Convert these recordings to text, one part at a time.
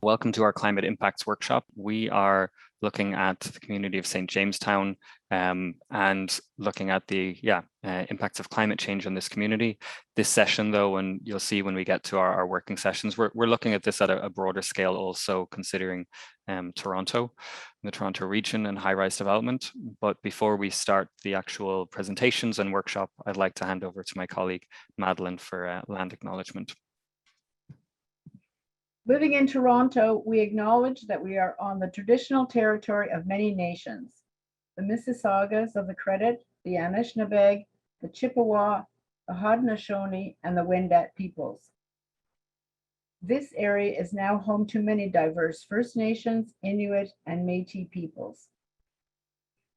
Welcome to our Climate Impacts Workshop. We are looking at the community of St. Jamestown and looking at the impacts of climate change on this community. This session though, and you'll see when we get to our working sessions, we're looking at this at a broader scale, also considering Toronto, the Toronto region and high-rise development. But before we start the actual presentations and workshop, I'd like to hand over to my colleague, Madeline, for land acknowledgement. Living in Toronto, we acknowledge that we are on the traditional territory of many nations, the Mississaugas of the Credit, the Anishinaabe, the Chippewa, the Haudenosaunee, and the Wendat peoples. This area is now home to many diverse First Nations, Inuit, and Métis peoples.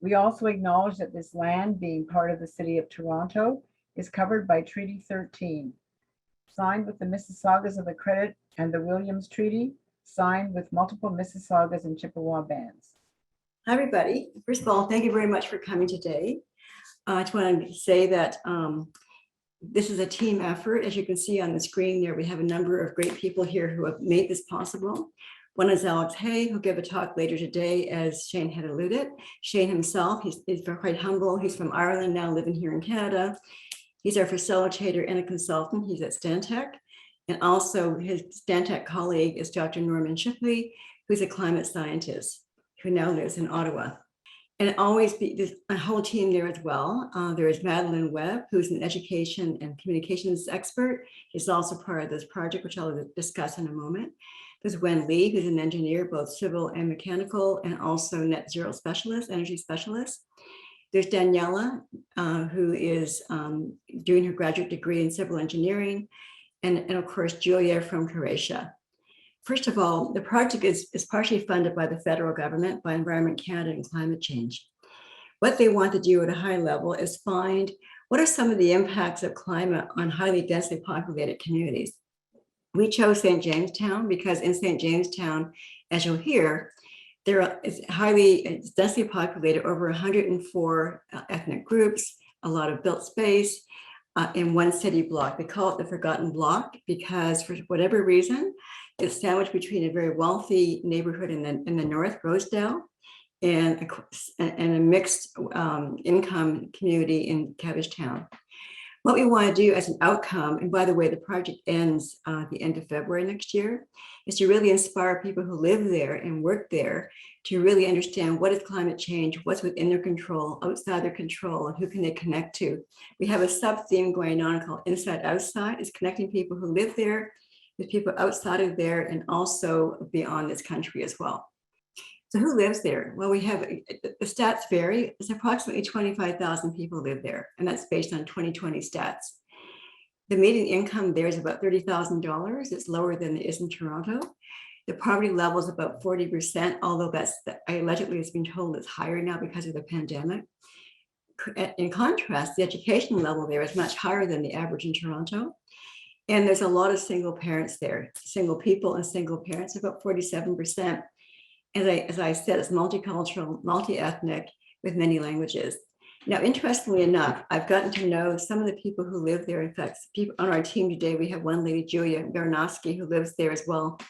We also acknowledge that this land, being part of the City of Toronto, is covered by Treaty 13, signed with the Mississaugas of the Credit, and the Williams Treaty, signed with multiple Mississaugas and Chippewa bands. Hi, everybody. First of all, thank you very much for coming today. I just want to say that this is a team effort. As you can see on the screen there, we have a number of great people here who have made this possible. One is Alex Hay, who'll give a talk later today, as Shane had alluded. Shane himself, he's quite humble. He's from Ireland now, living here in Canada. He's our facilitator and a consultant. He's at Stantec. And also his Stantec colleague is Dr. Norman Shipley, who's a climate scientist who now lives in Ottawa. And there's a whole team there as well. There is Madeline Webb, who's an education and communications expert. She's also part of this project, which I'll discuss in a moment. There's Wen Lee, who's an engineer, both civil and mechanical, and also net zero specialist, energy specialist. There's Daniela, who is doing her graduate degree in civil engineering. And of course, Julia from Croatia. First of all, the project is partially funded by the federal government, by Environment Canada and Climate Change. What they want to do at a high level is find what are some of the impacts of climate on highly densely populated communities. We chose St. Jamestown because in St. Jamestown, as you'll hear, it's densely populated, over 104 ethnic groups, a lot of built space, in one city block. They call it the Forgotten Block because for whatever reason, it's sandwiched between a very wealthy neighborhood in the north, Rosedale, and a mixed income community in Cabbagetown. What we want to do as an outcome, and by the way, the project ends at the end of February next year, is to really inspire people who live there and work there to really understand what is climate change, what's within their control, outside their control, and who can they connect to. We have a sub-theme going on called Inside Outside. It's connecting people who live there with people outside of there and also beyond this country as well. So who lives there? Well, we have, the stats vary. It's approximately 25,000 people live there, and that's based on 2020 stats. The median income there is about $30,000. It's lower than it is in Toronto. The poverty level is about 40%, although allegedly has been told it's higher now because of the pandemic. In contrast, the education level there is much higher than the average in Toronto. And there's a lot of single parents there, single people and single parents, about 47%. As I said, it's multicultural, multi-ethnic, with many languages. Now, interestingly enough, I've gotten to know some of the people who live there. In fact, people on our team today, we have one lady, Julia Baranowski, who lives there as well.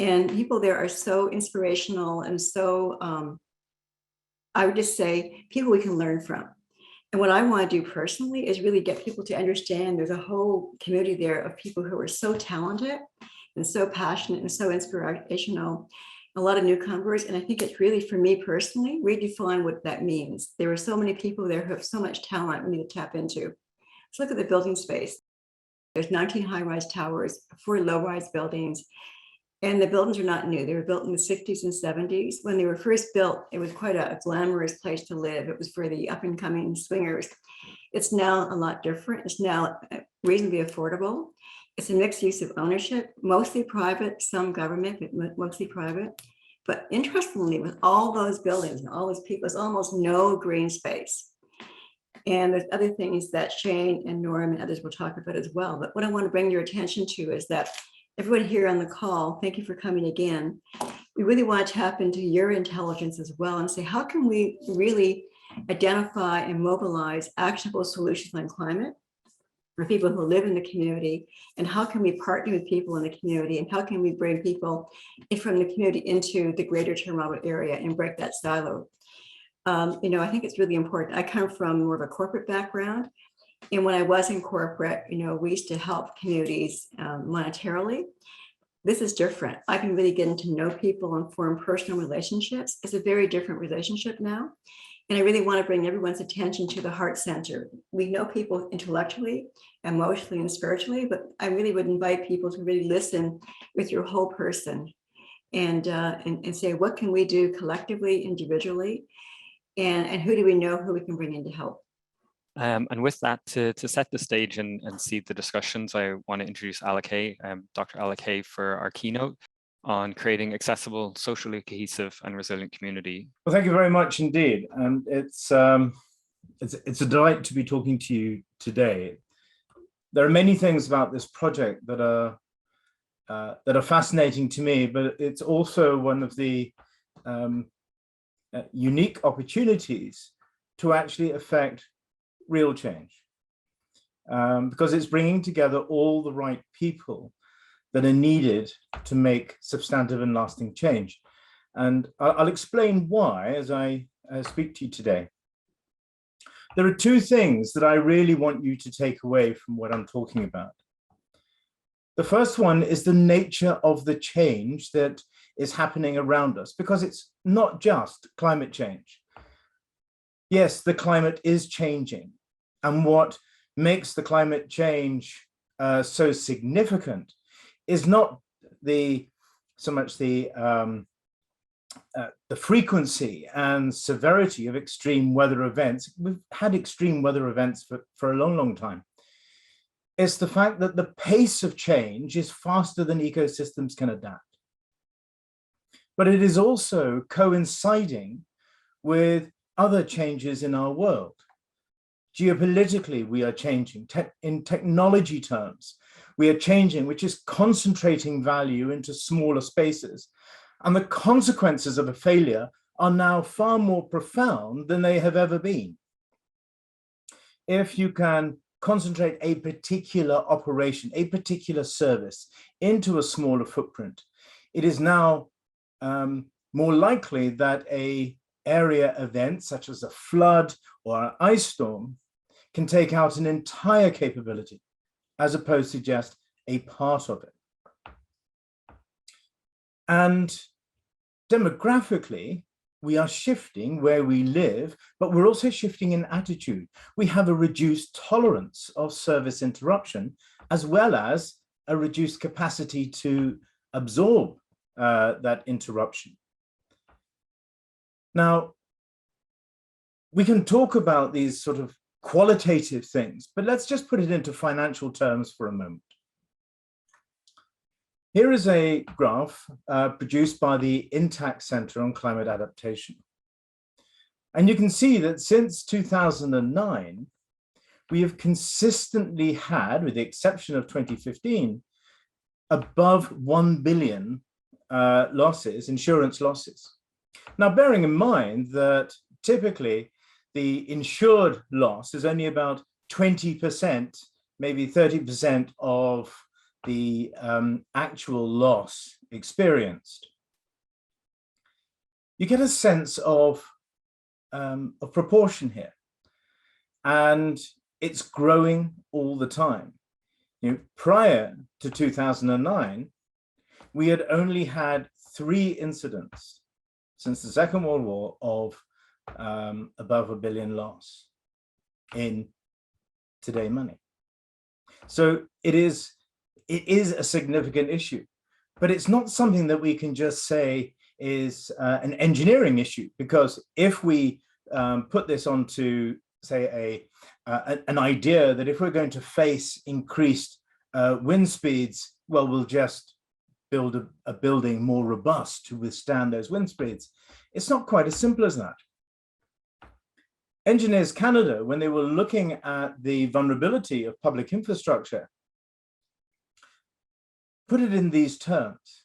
And people there are so inspirational and so, I would just say, people we can learn from. And what I want to do personally is really get people to understand there's a whole community there of people who are so talented and so passionate and so inspirational. A lot of newcomers, and I think it's really, for me personally, redefine what that means. There are so many people there who have so much talent we need to tap into. Let's look at the building space. There's 19 high-rise towers, 4 low-rise buildings, and the buildings are not new. They were built in the 60s and 70s. When they were first built, it was quite a glamorous place to live. It was for the up-and-coming swingers. It's now a lot different. It's now reasonably affordable. It's a mixed use of ownership, mostly private, some government, but mostly private. But interestingly, with all those buildings and all those people, there's almost no green space. And there's other things that Shane and Norm and others will talk about as well. But what I want to bring your attention to is that everyone here on the call, thank you for coming again. We really want to tap into your intelligence as well and say, how can we really identify and mobilize actionable solutions on climate for people who live in the community, and how can we partner with people in the community, and how can we bring people from the community into the greater Toronto area and break that silo. I think it's really important. I come from more of a corporate background, and when I was in corporate, we used to help communities monetarily. This is different. I can really get to know people and form personal relationships. It's a very different relationship now. And I really want to bring everyone's attention to the heart center. We know people intellectually, emotionally, and spiritually, but I really would invite people to really listen with your whole person and say, what can we do collectively, individually? And who do we know who we can bring in to help? And with that, to set the stage and seed the discussions, I want to introduce Dr. Alec, for our keynote on creating accessible, socially cohesive and resilient community. Well, thank you very much indeed. And it's a delight to be talking to you today. There are many things about this project that are fascinating to me, but it's also one of the unique opportunities to actually affect real change, because it's bringing together all the right people that are needed to make substantive and lasting change. And I'll explain why as I speak to you today. There are two things that I really want you to take away from what I'm talking about. The first one is the nature of the change that is happening around us, because it's not just climate change. Yes, the climate is changing. And what makes the climate change so significant is not so much the frequency and severity of extreme weather events. We've had extreme weather events for a long, long time. It's the fact that the pace of change is faster than ecosystems can adapt. But it is also coinciding with other changes in our world. Geopolitically, we are changing. In technology terms, we are changing, which is concentrating value into smaller spaces. And the consequences of a failure are now far more profound than they have ever been. If you can concentrate a particular operation, a particular service into a smaller footprint, it is now more likely that an area event such as a flood or an ice storm can take out an entire capability as opposed to just a part of it. And demographically, we are shifting where we live, but we're also shifting in attitude. We have a reduced tolerance of service interruption, as well as a reduced capacity to absorb that interruption. Now, we can talk about these sort of qualitative things, but let's just put it into financial terms for a moment. Here is a graph produced by the Intact Center on Climate Adaptation. And you can see that since 2009, we have consistently had, with the exception of 2015, above 1 billion losses, insurance losses. Now, bearing in mind that typically the insured loss is only about 20%, maybe 30% of the actual loss experienced. You get a sense of proportion here, and it's growing all the time. Prior to 2009, we had only had 3 incidents since the Second World War of above 1 billion loss in today money. So it is a significant issue, but it's not something that we can just say is an engineering issue, because if we put this onto, say, an idea that if we're going to face increased wind speeds, well, we'll just build a building more robust to withstand those wind speeds. It's not quite as simple as that. Engineers Canada, when they were looking at the vulnerability of public infrastructure, put it in these terms.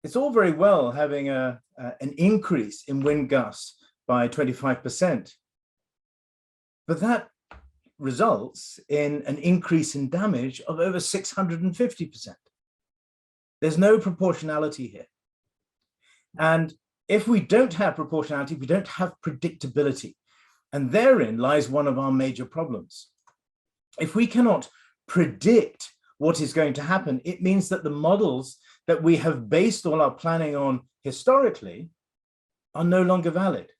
It's all very well having an increase in wind gusts by 25%, but that results in an increase in damage of over 650%. There's no proportionality here. And if we don't have proportionality, we don't have predictability. And therein lies one of our major problems. If we cannot predict what is going to happen, it means that the models that we have based all our planning on historically are no longer valid.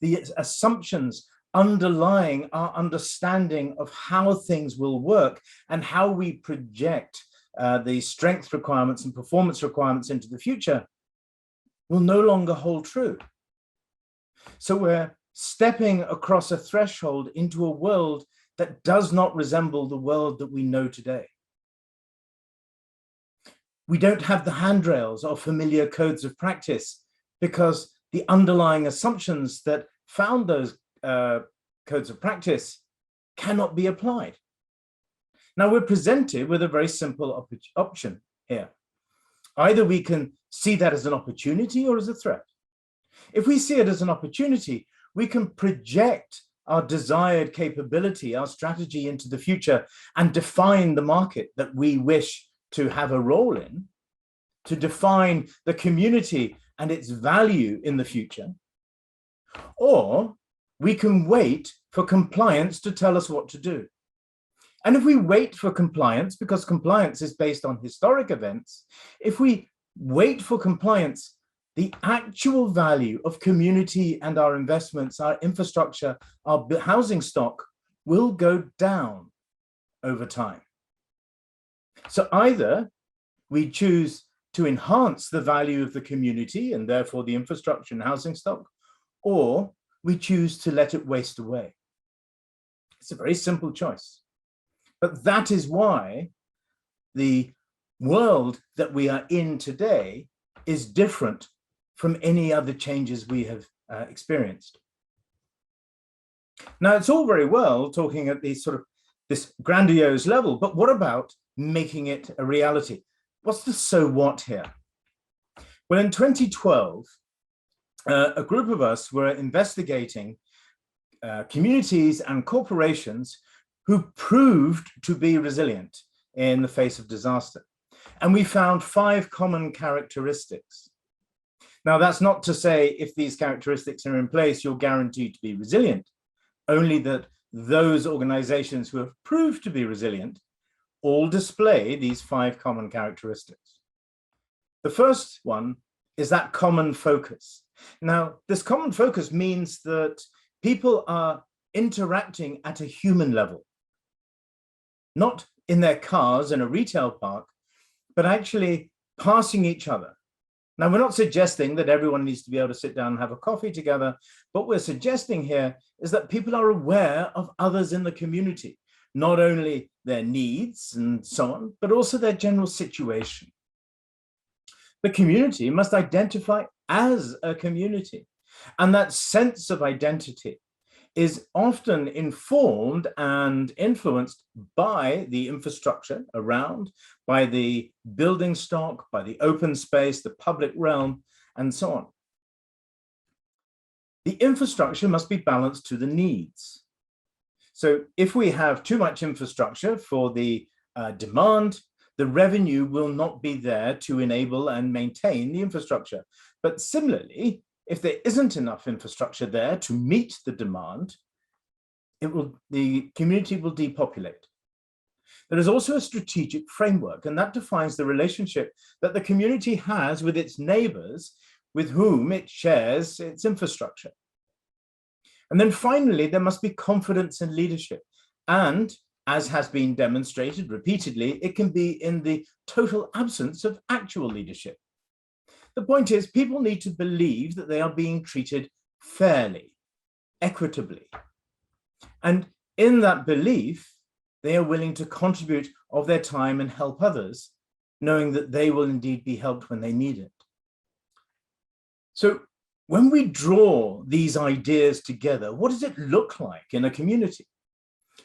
The assumptions underlying our understanding of how things will work and how we project the strength requirements and performance requirements into the future will no longer hold true. So we're stepping across a threshold into a world that does not resemble the world that we know today. We don't have the handrails or familiar codes of practice because the underlying assumptions that found those codes of practice cannot be applied. Now we're presented with a very simple option here. Either we can see that as an opportunity or as a threat. If we see it as an opportunity, we can project our desired capability, our strategy into the future and define the market that we wish to have a role in, to define the community and its value in the future. Or we can wait for compliance to tell us what to do. And if we wait for compliance, because compliance is based on historic events, if we wait for compliance, the actual value of community and our investments, our infrastructure, our housing stock will go down over time. So either we choose to enhance the value of the community and therefore the infrastructure and housing stock, or we choose to let it waste away. It's a very simple choice. But that is why the world that we are in today is different from any other changes we have experienced. Now, it's all very well talking at this grandiose level, but what about making it a reality? What's the so what here? Well, in 2012, a group of us were investigating communities and corporations who proved to be resilient in the face of disaster. And we found 5 common characteristics. Now, that's not to say if these characteristics are in place, you're guaranteed to be resilient, only that those organizations who have proved to be resilient all display these 5 common characteristics. The first one is that common focus. Now, this common focus means that people are interacting at a human level, not in their cars in a retail park, but actually passing each other. Now, we're not suggesting that everyone needs to be able to sit down and have a coffee together. What we're suggesting here is that people are aware of others in the community, not only their needs and so on, but also their general situation. The community must identify as a community, and that sense of identity is often informed and influenced by the infrastructure around, by the building stock, by the open space, the public realm, and so on. The infrastructure must be balanced to the needs. So if we have too much infrastructure for the demand, the revenue will not be there to enable and maintain the infrastructure. But similarly, if there isn't enough infrastructure there to meet the demand, the community will depopulate. There is also a strategic framework, and that defines the relationship that the community has with its neighbors with whom it shares its infrastructure. And then finally, there must be confidence in leadership. And as has been demonstrated repeatedly, it can be in the total absence of actual leadership. The point is, people need to believe that they are being treated fairly, equitably. And in that belief, they are willing to contribute of their time and help others, knowing that they will indeed be helped when they need it. So when we draw these ideas together, what does it look like in a community?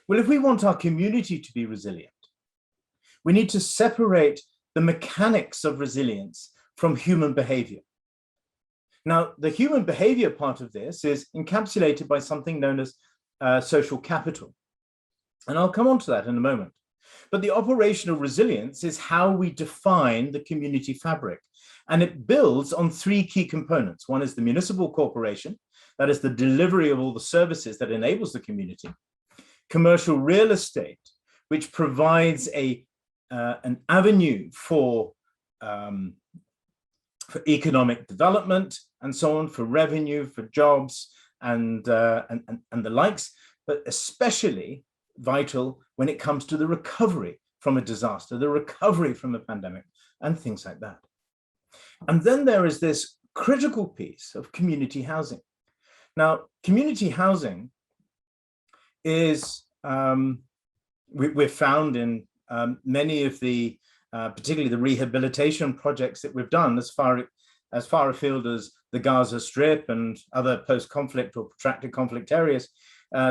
Well, if we want our community to be resilient, we need to separate the mechanics of resilience from human behavior. Now, the human behavior part of this is encapsulated by something known as social capital. And I'll come on to that in a moment. But the operational resilience is how we define the community fabric. And it builds on three key components. One is the municipal corporation, that is the delivery of all the services that enables the community. Commercial real estate, which provides an avenue for economic development and so on, for revenue, for jobs and the likes, but especially vital when it comes to the recovery from a disaster, the recovery from a pandemic and things like that. And then there is this critical piece of community housing. Now, community housing is, we've found in many of the, particularly the rehabilitation projects that we've done as far afield as the Gaza Strip and other post-conflict or protracted conflict areas,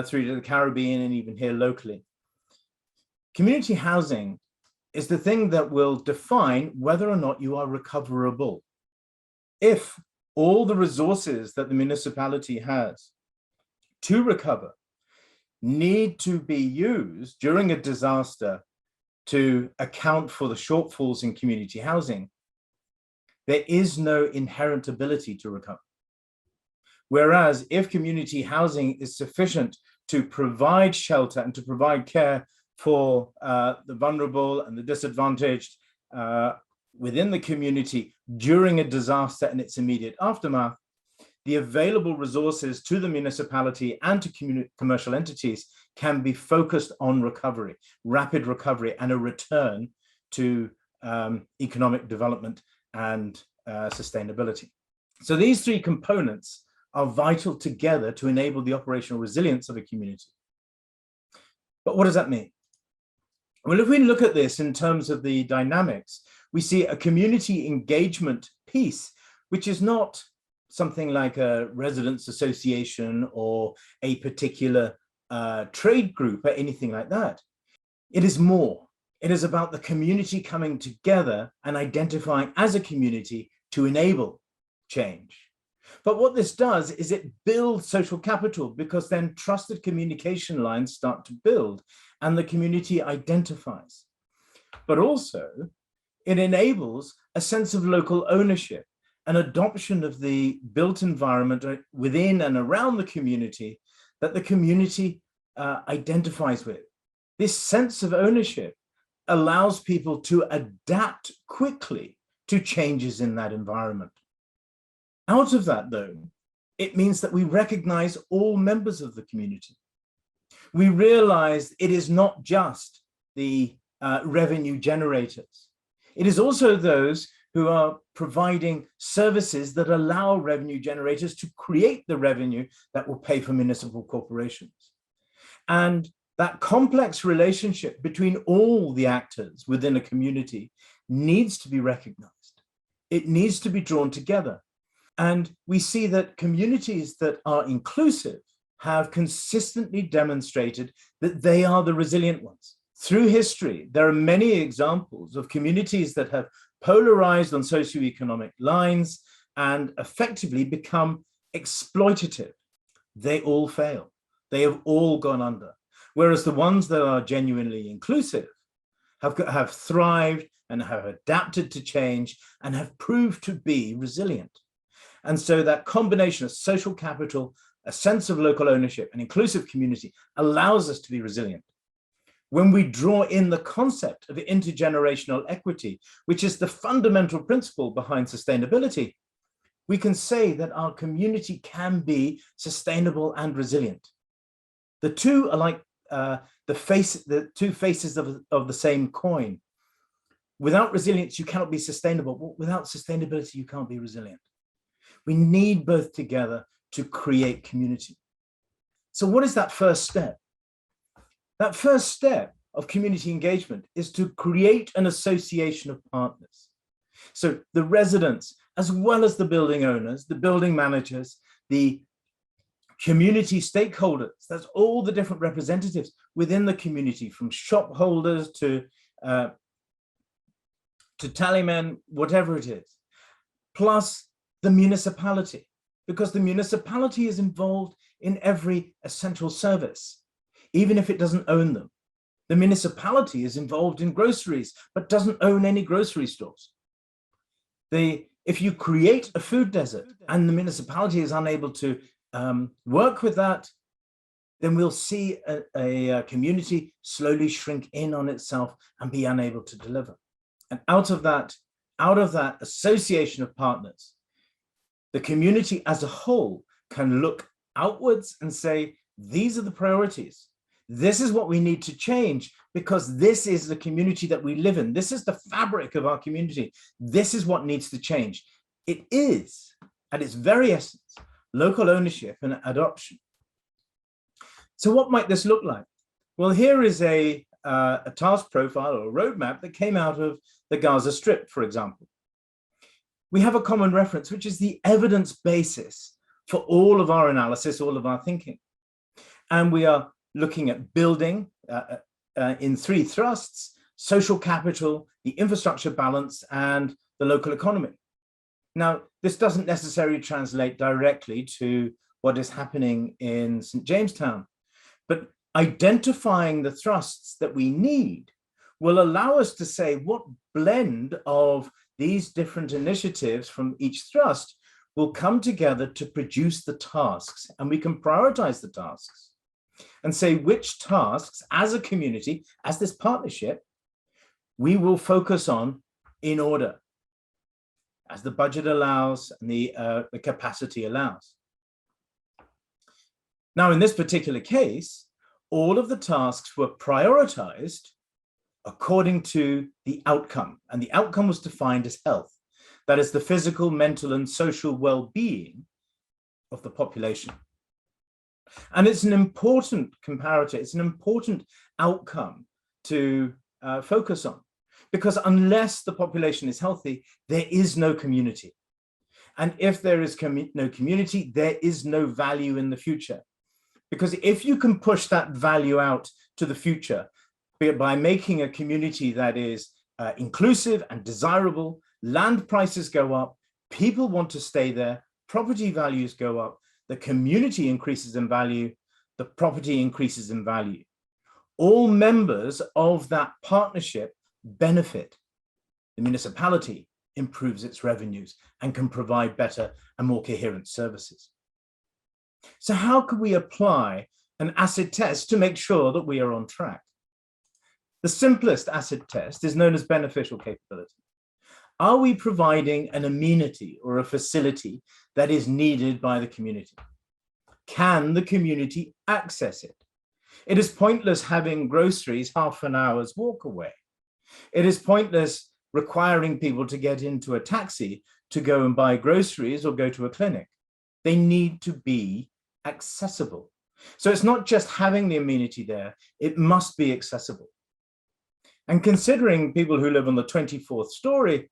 through to the Caribbean and even here locally. Community housing is the thing that will define whether or not you are recoverable. If all the resources that the municipality has to recover need to be used during a disaster to account for the shortfalls in community housing, there is no inherent ability to recover. Whereas if community housing is sufficient to provide shelter and to provide care for the vulnerable and the disadvantaged within the community during a disaster and its immediate aftermath, the available resources to the municipality and to commercial entities can be focused on recovery, rapid recovery, and a return to economic development and sustainability. So these three components are vital together to enable the operational resilience of a community. But what does that mean? Well, if we look at this in terms of the dynamics, we see a community engagement piece, which is not something like a residents association or a particular trade group or anything like that. It is more. It is about the community coming together and identifying as a community to enable change. But what this does is it builds social capital, because then trusted communication lines start to build and the community identifies. But also it enables a sense of local ownership, an adoption of the built environment within and around the community that the community identifies with. This sense of ownership allows people to adapt quickly to changes in that environment. Out of that, though, it means that we recognize all members of the community. We realize it is not just the revenue generators. It is also those who are providing services that allow revenue generators to create the revenue that will pay for municipal corporations. And that complex relationship between all the actors within a community needs to be recognized. It needs to be drawn together. And we see that communities that are inclusive have consistently demonstrated that they are the resilient ones. Through history, there are many examples of communities that have polarized on socioeconomic lines and effectively become exploitative. They all fail. They have all gone under. Whereas the ones that are genuinely inclusive have thrived and have adapted to change and have proved to be resilient. And so that combination of social capital, a sense of local ownership, and inclusive community allows us to be resilient. When we draw in the concept of intergenerational equity, which is the fundamental principle behind sustainability, we can say that our community can be sustainable and resilient. The two are like the two faces of the same coin. Without resilience, you cannot be sustainable. Without sustainability, you can't be resilient. We need both together to create community. So what is that first step? That first step of community engagement is to create an association of partners. So the residents, as well as the building owners, the building managers, the community stakeholders, that's all the different representatives within the community, from shop holders to tallymen, whatever it is, plus the municipality, because the municipality is involved in every essential service, even if it doesn't own them. The municipality is involved in groceries, but doesn't own any grocery stores. If you create a food desert and the municipality is unable to work with that, then we'll see a community slowly shrink in on itself and be unable to deliver. And out of that association of partners, the community as a whole can look outwards and say, these are the priorities. This is what we need to change, because this is the community that we live in. This is the fabric of our community. This is what needs to change. It is, at its very essence, local ownership and adoption. So what might this look like? Well, here is a task profile or a roadmap that came out of the Gaza Strip, for example. We have a common reference, which is the evidence basis for all of our analysis, all of our thinking. And we are looking at building in 3 thrusts: social capital, the infrastructure balance, and the local economy. Now, this doesn't necessarily translate directly to what is happening in St. Jamestown, but identifying the thrusts that we need will allow us to say what blend of these different initiatives from each thrust will come together to produce the tasks, and we can prioritize the tasks and say which tasks as a community, as this partnership, we will focus on in order, as the budget allows and the capacity allows. Now, in this particular case, all of the tasks were prioritized according to the outcome, and the outcome was defined as health. That is the physical, mental, and social well-being of the population. And it's an important comparator, it's an important outcome to focus on, because unless the population is healthy, there is no community. And if there is no community, there is no value in the future. Because if you can push that value out to the future by making a community that is inclusive and desirable, land prices go up, people want to stay there, property values go up, the community increases in value, the property increases in value. All members of that partnership benefit. The municipality improves its revenues and can provide better and more coherent services. So how can we apply an acid test to make sure that we are on track? The simplest acid test is known as beneficial capability. Are we providing an amenity or a facility that is needed by the community? Can the community access it? It is pointless having groceries half an hour's walk away. It is pointless requiring people to get into a taxi to go and buy groceries or go to a clinic. They need to be accessible. So it's not just having the amenity there, it must be accessible. And considering people who live on the 24th story,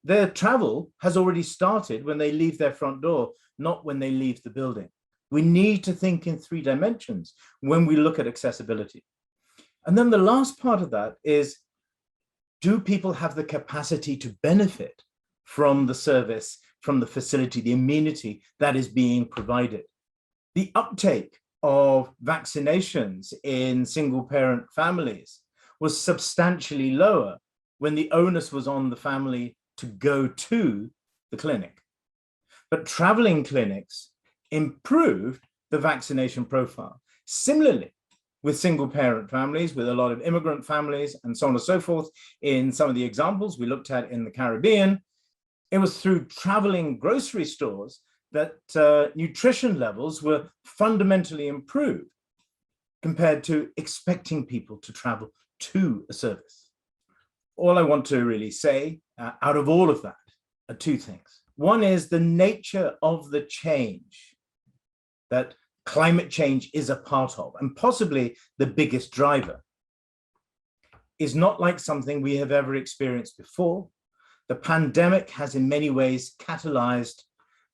their travel has already started when they leave their front door, not when they leave the building. We need to think in 3 dimensions when we look at accessibility. And then the last part of that is, do people have the capacity to benefit from the service, from the facility, the amenity that is being provided? The uptake of vaccinations in single-parent families was substantially lower when the onus was on the family to go to the clinic. But traveling clinics improved the vaccination profile. Similarly, with single-parent families, with a lot of immigrant families, and so on and so forth, in some of the examples we looked at in the Caribbean, it was through traveling grocery stores that nutrition levels were fundamentally improved compared to expecting people to travel to a service. All I want to really say out of all of that are 2 things. One is the nature of the change that climate change is a part of, and possibly the biggest driver, is not like something we have ever experienced before. The pandemic has in many ways catalyzed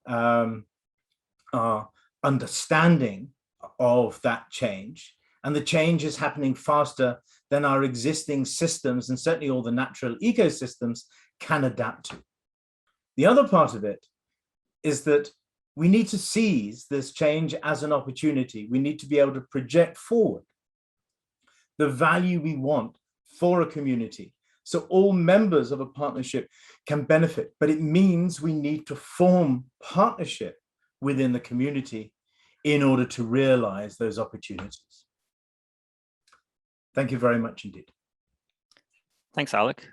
our understanding of that change, and the change is happening faster than our existing systems and certainly all the natural ecosystems can adapt to. The other part of it is that we need to seize this change as an opportunity. We need to be able to project forward. the value we want for a community. So all members of a partnership can benefit, but it means we need to form partnership within the community in order to realize those opportunities. Thank you very much indeed. Thanks, Alec.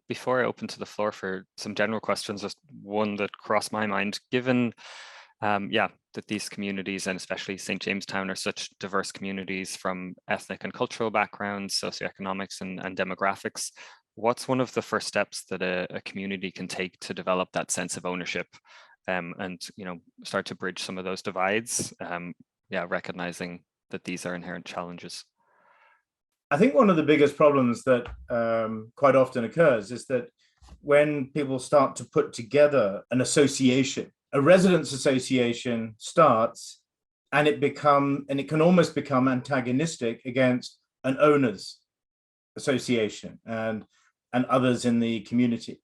Before I open to the floor for some general questions, just one that crossed my mind, given that these communities, and especially St. Jamestown, are such diverse communities from ethnic and cultural backgrounds, socioeconomics and demographics, what's one of the first steps that a community can take to develop that sense of ownership and start to bridge some of those divides, recognizing that these are inherent challenges? I think one of the biggest problems that quite often occurs is that when people start to put together an association, a residents association starts, and it can almost become antagonistic against an owners association and others in the community.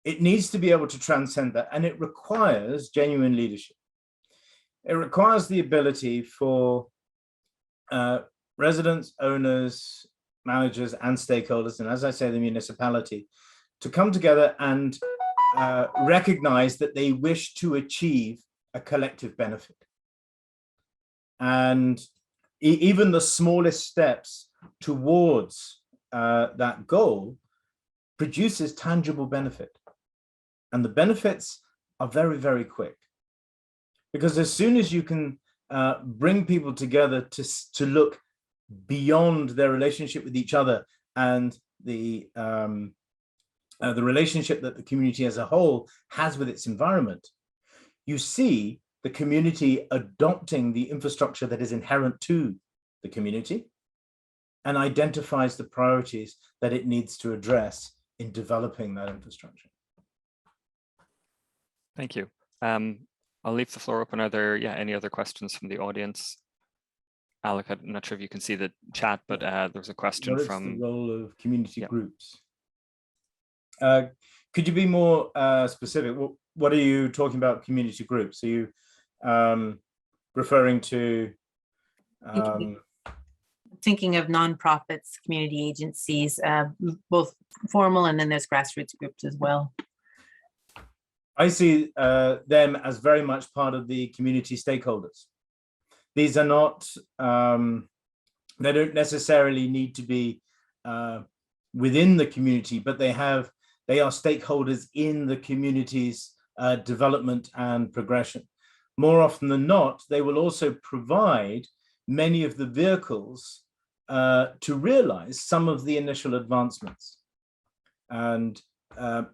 It needs to be able to transcend that, and it requires genuine leadership. It requires the ability for residents, owners, managers, and stakeholders, and as I say, the municipality, to come together and recognize that they wish to achieve a collective benefit. And even the smallest steps towards that goal produces tangible benefit. And the benefits are very, very quick. Because as soon as you can bring people together to look beyond their relationship with each other and the relationship that the community as a whole has with its environment, you see the community adopting the infrastructure that is inherent to the community and identifies the priorities that it needs to address in developing that infrastructure. Thank you. I'll leave the floor open. Are there any other questions from the audience? Alec, I'm not sure if you can see the chat, but there's a question from... What is the role of community groups? Could you be more specific? What are you talking about, community groups? Are you referring to... Thinking of nonprofits, community agencies, both formal and then there's grassroots groups as well. I see them as very much part of the community stakeholders. These are not, they don't necessarily need to be within the community, but they are stakeholders in the community's development and progression. More often than not, they will also provide many of the vehicles to realize some of the initial advancements. And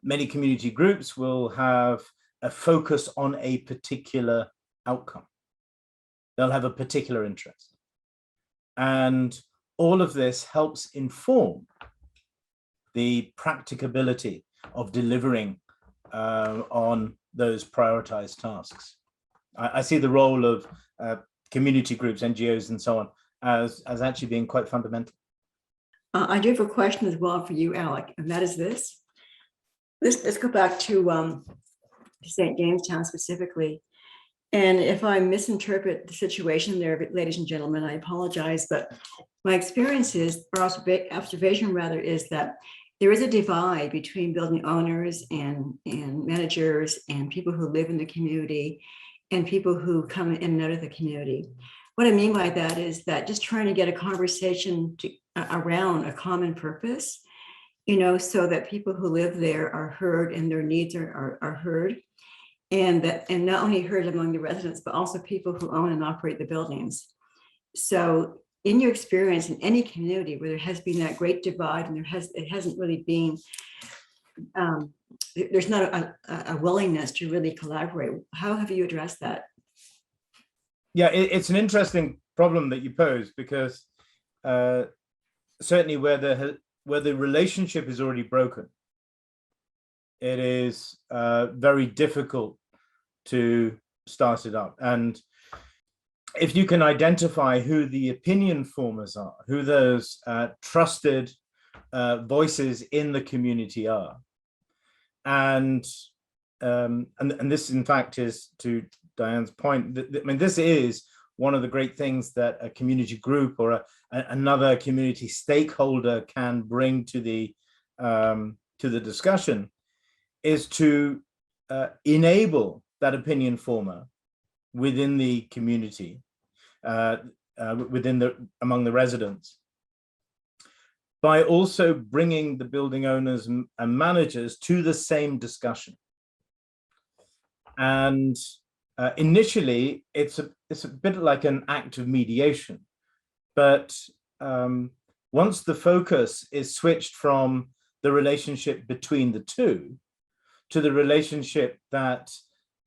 many community groups will have a focus on a particular outcome. They'll have a particular interest. And all of this helps inform the practicability of delivering on those prioritized tasks. I see the role of community groups, NGOs, and so on as actually being quite fundamental. I do have a question as well for you, Alec, and that is this. Let's go back to St. Jamestown specifically. And if I misinterpret the situation there, ladies and gentlemen, I apologize, but my experience is, or observation rather, is that there is a divide between building owners and managers and people who live in the community and people who come in and out of the community. What I mean by that is that just trying to get a conversation around a common purpose, so that people who live there are heard and their needs are heard, and not only heard among the residents, but also people who own and operate the buildings. So in your experience in any community where there has been that great divide and it hasn't really been, there's not a willingness to really collaborate, how have you addressed that? Yeah, it's an interesting problem that you pose, because certainly where the relationship is already broken, it is very difficult to start it up. And if you can identify who the opinion formers are, who those trusted voices in the community are, and this in fact is, to Diane's point, I mean, this is one of the great things that a community group or another community stakeholder can bring to the discussion is to enable that opinion former within the community, among the residents, by also bringing the building owners and managers to the same discussion. And initially, it's a bit like an act of mediation, but once the focus is switched from the relationship between the two to the relationship that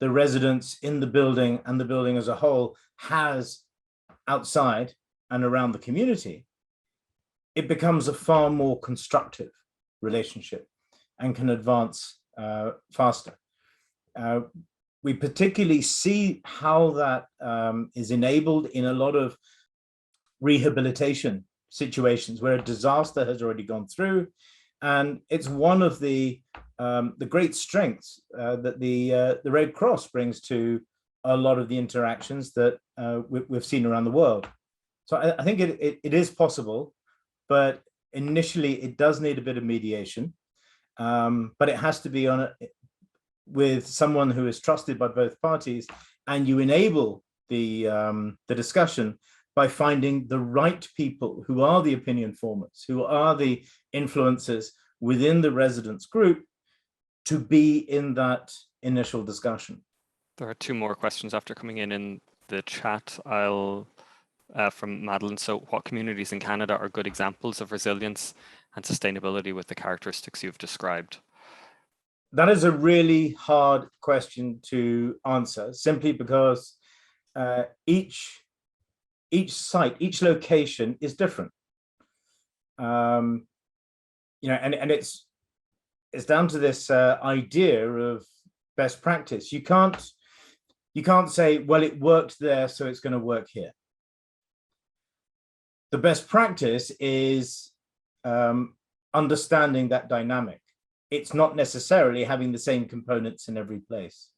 the residents in the building and the building as a whole has outside and around the community, it becomes a far more constructive relationship and can advance faster. We particularly see how that is enabled in a lot of rehabilitation situations where a disaster has already gone through. And it's one of the great strengths that the Red Cross brings to a lot of the interactions that we've seen around the world. So I think it is possible, but initially it does need a bit of mediation, but it has to be with someone who is trusted by both parties, and you enable the discussion by finding the right people who are the opinion formers, who are the influencers within the residents group to be in that initial discussion. There are two more questions after coming in the chat. From Madeline. So what communities in Canada are good examples of resilience and sustainability with the characteristics you've described? That is a really hard question to answer, simply because each site, each location is different. And it's down to this idea of best practice. You can't say, well, it worked there, so it's going to work here. The best practice is understanding that dynamic. It's not necessarily having the same components in every place.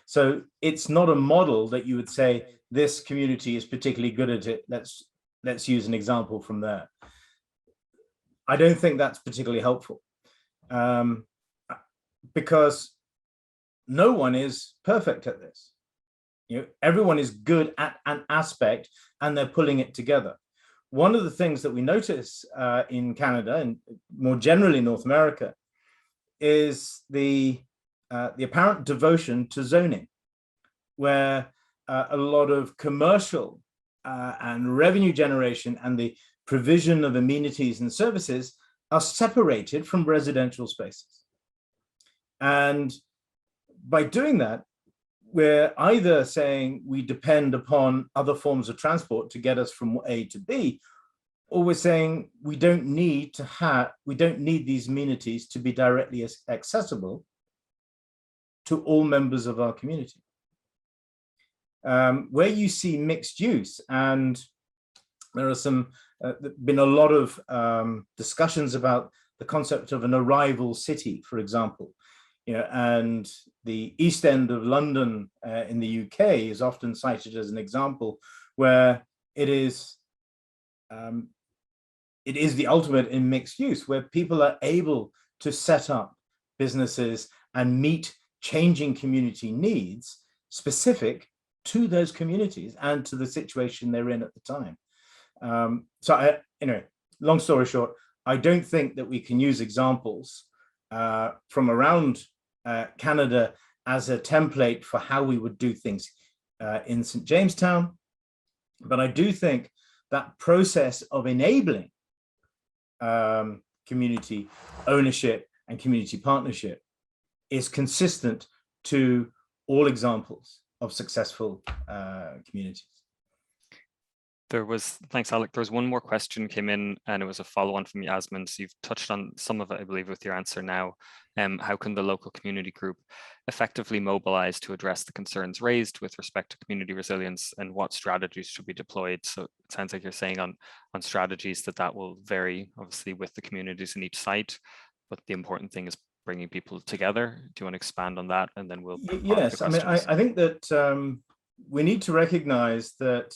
So it's not a model that you would say, this community is particularly good at it. Let's use an example from there. I don't think that's particularly helpful, because no one is perfect at this. Everyone is good at an aspect and they're pulling it together. One of the things that we notice in Canada and more generally North America is the apparent devotion to zoning, where a lot of commercial and revenue generation and the provision of amenities and services are separated from residential spaces. And by doing that, we're either saying we depend upon other forms of transport to get us from A to B, or we're saying we don't need these amenities to be directly accessible to all members of our community. Where you see mixed use, and there are been a lot of discussions about the concept of an arrival city, for example. And the East End of London in the UK is often cited as an example where it is the ultimate in mixed use, where people are able to set up businesses and meet changing community needs specific to those communities and to the situation they're in at the time. Long story short, I don't think that we can use examples from around Canada as a template for how we would do things in St. Jamestown. But I do think that process of enabling community ownership and community partnership is consistent to all examples of successful communities. Thanks, Alec. There was one more question came in, and it was a follow-on from Yasmin. So you've touched on some of it, I believe, with your answer now. How can the local community group effectively mobilize to address the concerns raised with respect to community resilience, and what strategies should be deployed? So it sounds like you're saying on strategies that will vary, obviously, with the communities in each site, but the important thing is bringing people together. Do you want to expand on that? And then we'll. Yes, I mean, I think that we need to recognize that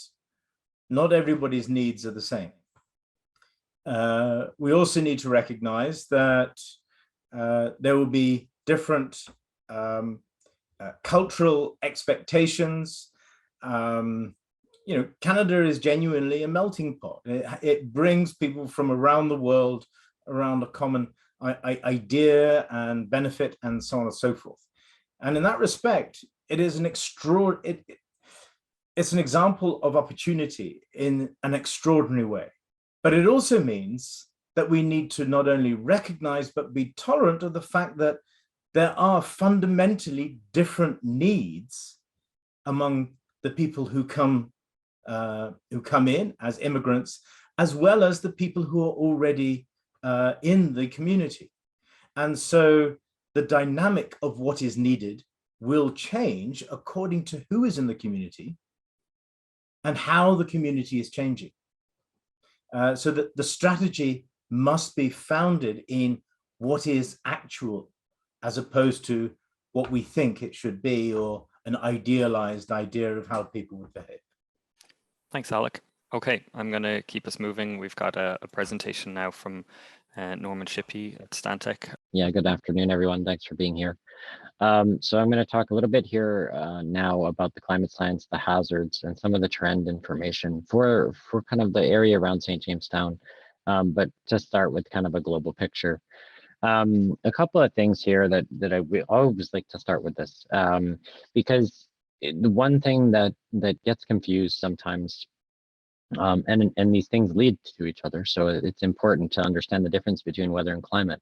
not everybody's needs are the same. We also need to recognize that there will be different cultural expectations. Canada is genuinely a melting pot. It brings people from around the world around a common idea and benefit and so on and so forth. And in that respect, it is it's an example of opportunity in an extraordinary way. But it also means that we need to not only recognize, but be tolerant of the fact that there are fundamentally different needs among the people who come in as immigrants, as well as the people who are already in the community. And so the dynamic of what is needed will change according to who is in the community and how the community is changing. So that the strategy must be founded in what is actual, as opposed to what we think it should be, or an idealized idea of how people would behave. Thanks, Alec. Okay, I'm going to keep us moving. We've got a presentation now from Norman Shippey at Stantec. Yeah, good afternoon, everyone. Thanks for being here. So I'm going to talk a little bit here now about the climate science, the hazards, and some of the trend information for kind of the area around St. Jamestown. But to start with kind of a global picture. A couple of things here that I always like to start with this, because the one thing that gets confused sometimes, and these things lead to each other, so it's important to understand the difference between weather and climate.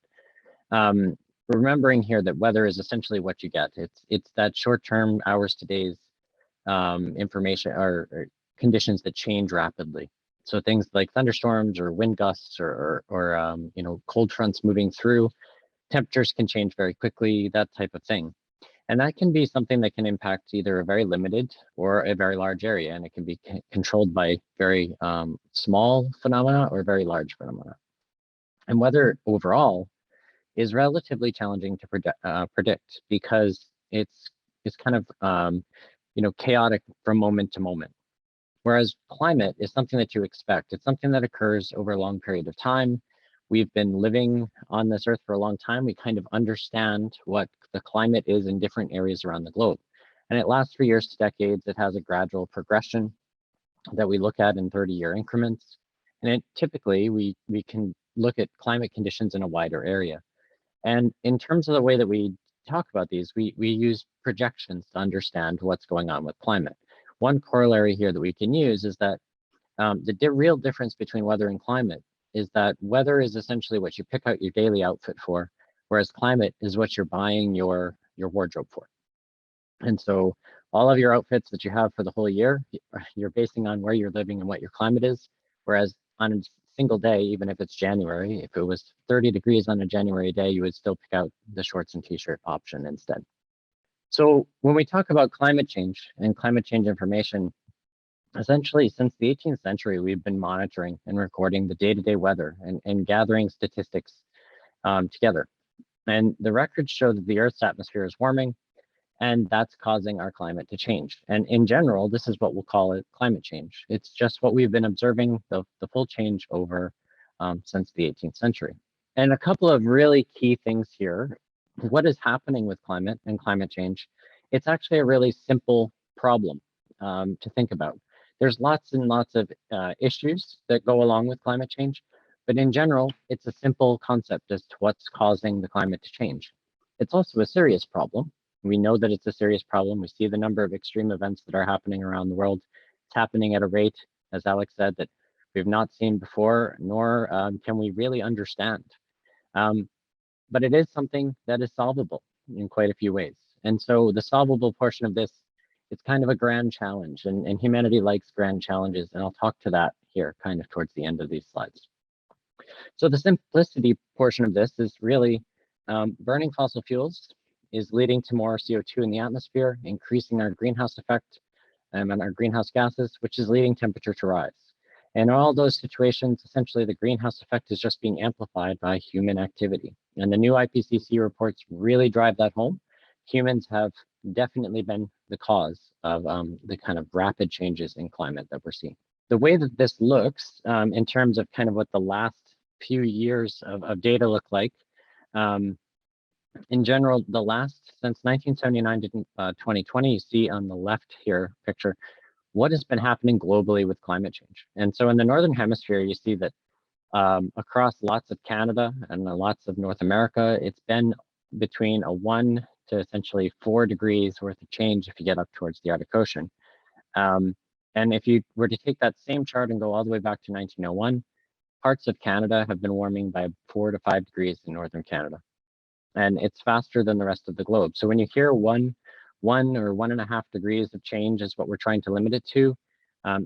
Remembering here that weather is essentially what you get. It's that short-term, hours to days information or conditions that change rapidly. So things like thunderstorms or wind gusts or cold fronts moving through, temperatures can change very quickly, that type of thing. And that can be something that can impact either a very limited or a very large area, and it can be controlled by very small phenomena or very large phenomena. And weather overall is relatively challenging to predict because it's kind of chaotic from moment to moment. Whereas climate is something that you expect. It's something that occurs over a long period of time. We've been living on this earth for a long time. We kind of understand what the climate is in different areas around the globe. And it lasts for years to decades. It has a gradual progression that we look at in 30-year increments. And typically, we can look at climate conditions in a wider area. And in terms of the way that we talk about these, we use projections to understand what's going on with climate. One corollary here that we can use is that the real difference between weather and climate is that weather is essentially what you pick out your daily outfit for, whereas climate is what you're buying your wardrobe for. And so all of your outfits that you have for the whole year, you're basing on where you're living and what your climate is, whereas on a single day, even if it's January, if it was 30 degrees on a January day, you would still pick out the shorts and t-shirt option instead. So when we talk about climate change and climate change information, essentially since the 18th century, we've been monitoring and recording the day-to-day weather and gathering statistics together. And the records show that the Earth's atmosphere is warming, and that's causing our climate to change. And in general, this is what we'll call it climate change. It's just what we've been observing, the full change over since the 18th century. And a couple of really key things here. What is happening with climate and climate change? It's actually a really simple problem to think about. There's lots and lots of issues that go along with climate change, but in general, it's a simple concept as to what's causing the climate to change. It's also a serious problem. We know that it's a serious problem. We see the number of extreme events that are happening around the world. It's happening at a rate, as Alex said, that we've not seen before, nor can we really understand. But it is something that is solvable in quite a few ways. And so the solvable portion of this, it's kind of a grand challenge, and humanity likes grand challenges, and I'll talk to that here kind of towards the end of these slides. So the simplicity portion of this is really burning fossil fuels is leading to more CO2 in the atmosphere, increasing our greenhouse effect and our greenhouse gases, which is leading temperature to rise. And in all those situations, essentially the greenhouse effect is just being amplified by human activity. And the new IPCC reports really drive that home. Humans have definitely been the cause of the kind of rapid changes in climate that we're seeing. the way that this looks in terms of kind of what the last few years of data look like, in general, the last since 1979 to 2020, you see on the left here picture what has been happening globally with climate change. And so in the Northern Hemisphere, you see that across lots of Canada and lots of North America, it's been between a 1 to essentially 4 degrees worth of change if you get up towards the Arctic Ocean. And if you were to take that same chart and go all the way back to 1901, parts of Canada have been warming by 4 to 5 degrees in Northern Canada. And it's faster than the rest of the globe. So when you hear one or 1.5 degrees of change is what we're trying to limit it to,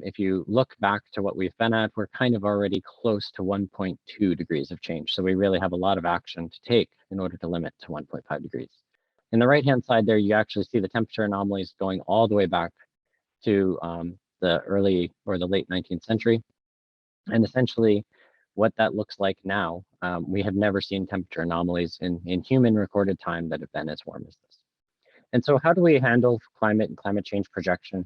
if you look back to what we've been at, we're kind of already close to 1.2 degrees of change. So we really have a lot of action to take in order to limit to 1.5 degrees. In the right-hand side there, you actually see the temperature anomalies going all the way back to the early or the late 19th century. And essentially what that looks like now, we have never seen temperature anomalies in human recorded time that have been as warm as this. And so how do we handle climate and climate change projection?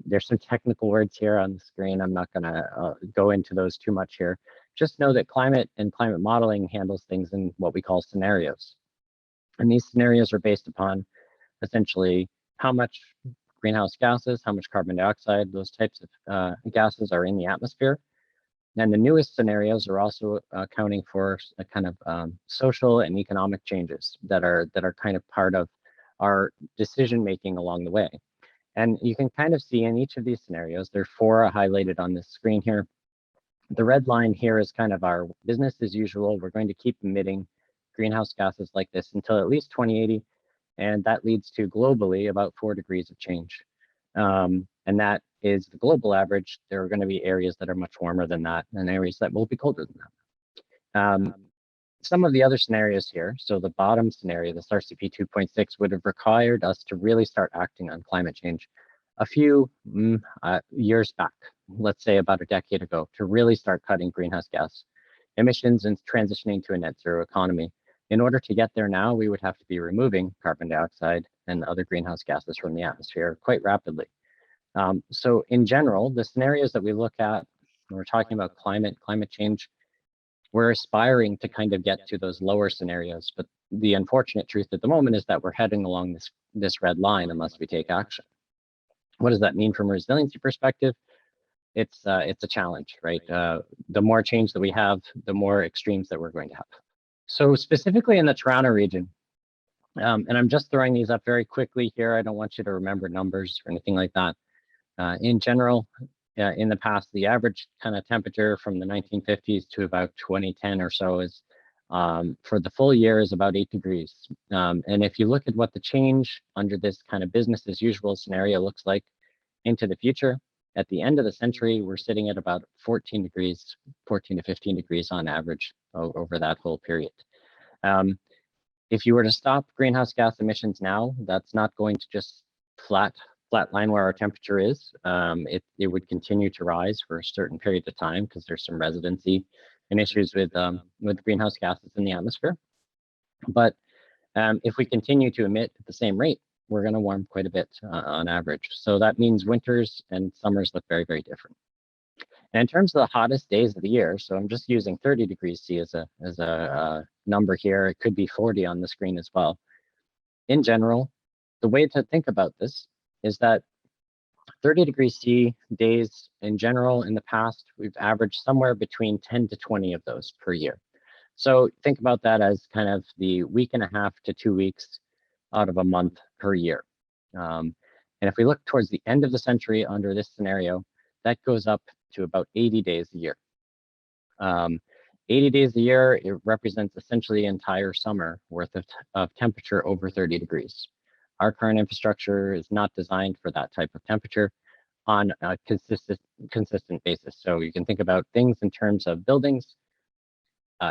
There's some technical words here on the screen. I'm not gonna go into those too much here. Just know that climate and climate modeling handles things in what we call scenarios. And these scenarios are based upon essentially how much greenhouse gases, how much carbon dioxide, those types of gases are in the atmosphere. And the newest scenarios are also accounting for a kind of social and economic changes that are kind of part of our decision making along the way. And you can kind of see in each of these scenarios, there are 4 highlighted on this screen here. The red line here is kind of our business as usual. We're going to keep emitting greenhouse gases like this until at least 2080. And that leads to globally about 4 degrees of change. And that is the global average. There are going to be areas that are much warmer than that and areas that will be colder than that. Some of the other scenarios here, so the bottom scenario, this RCP 2.6, would have required us to really start acting on climate change a few years back, let's say about a decade ago, to really start cutting greenhouse gas emissions and transitioning to a net zero economy. In order to get there now, we would have to be removing carbon dioxide and other greenhouse gases from the atmosphere quite rapidly. So in general, the scenarios that we look at when we're talking about climate change, we're aspiring to kind of get to those lower scenarios. But the unfortunate truth at the moment is that we're heading along this red line unless we take action. What does that mean from a resiliency perspective? It's a challenge, right? The more change that we have, the more extremes that we're going to have. So specifically in the Toronto region, and I'm just throwing these up very quickly here. I don't want you to remember numbers or anything like that. In general, in the past, the average kind of temperature from the 1950s to about 2010 or so is, for the full year, is about 8 degrees. And if you look at what the change under this kind of business as usual scenario looks like into the future, at the end of the century, we're sitting at about 14 to 15 degrees on average over that whole period. If you were to stop greenhouse gas emissions now, that's not going to just flatline where our temperature is. It would continue to rise for a certain period of time because there's some residency and issues with greenhouse gases in the atmosphere. But if we continue to emit at the same rate, we're going to warm quite a bit on average. So that means winters and summers look very, very different. And in terms of the hottest days of the year, so I'm just using 30 degrees C as a number here. It could be 40 on the screen as well. In general, the way to think about this is that 30 degrees C days in general in the past, we've averaged somewhere between 10 to 20 of those per year. So think about that as kind of the 1.5 to 2 weeks out of a month per year. And if we look towards the end of the century under this scenario, that goes up to about 80 days a year. 80 days a year, it represents essentially the entire summer worth of temperature over 30 degrees. Our current infrastructure is not designed for that type of temperature on a consistent basis. So you can think about things in terms of buildings,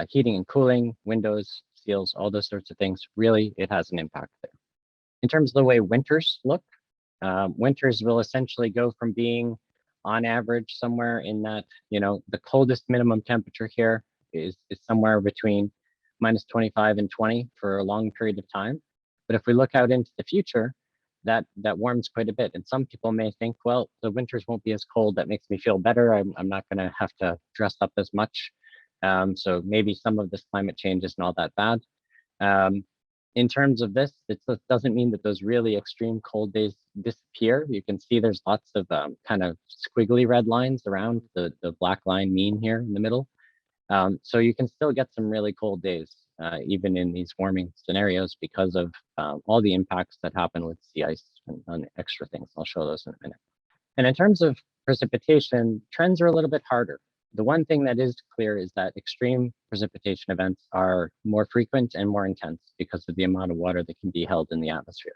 heating and cooling, windows, seals, all those sorts of things. Really, it has an impact there. In terms of the way winters look, winters will essentially go from being on average somewhere in that, the coldest minimum temperature here is somewhere between -25 and 20 for a long period of time. But if we look out into the future, that warms quite a bit. And some people may think, well, the winters won't be as cold. That makes me feel better. I'm not going to have to dress up as much. So maybe some of this climate change isn't all that bad. In terms of this, it doesn't mean that those really extreme cold days disappear. You can see there's lots of kind of squiggly red lines around the black line mean here in the middle. So you can still get some really cold days, even in these warming scenarios, because of all the impacts that happen with sea ice and extra things. I'll show those in a minute. And in terms of precipitation, trends are a little bit harder. The one thing that is clear is that extreme precipitation events are more frequent and more intense because of the amount of water that can be held in the atmosphere.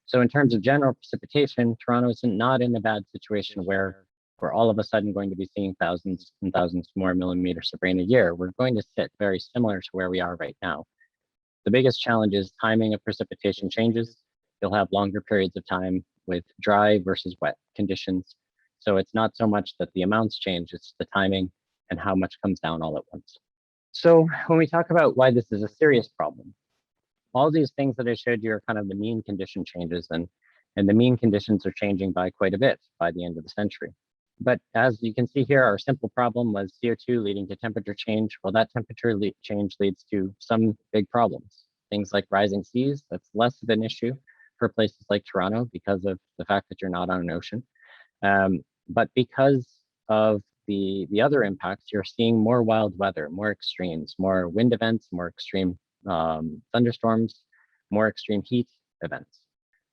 So in terms of general precipitation, Toronto is not in a bad situation where we're all of a sudden going to be seeing thousands and thousands more millimeters of rain a year. We're going to sit very similar to where we are right now. The biggest challenge is timing of precipitation changes. You'll have longer periods of time with dry versus wet conditions. So it's not so much that the amounts change, it's the timing and how much comes down all at once. So when we talk about why this is a serious problem, all these things that I showed you are kind of the mean condition changes, and the mean conditions are changing by quite a bit by the end of the century. But as you can see here, our simple problem was CO2 leading to temperature change. Well, that temperature change leads to some big problems. Things like rising seas, that's less of an issue for places like Toronto because of the fact that you're not on an ocean. But because of the other impacts, you're seeing more wild weather, more extremes, more wind events, more extreme thunderstorms, more extreme heat events.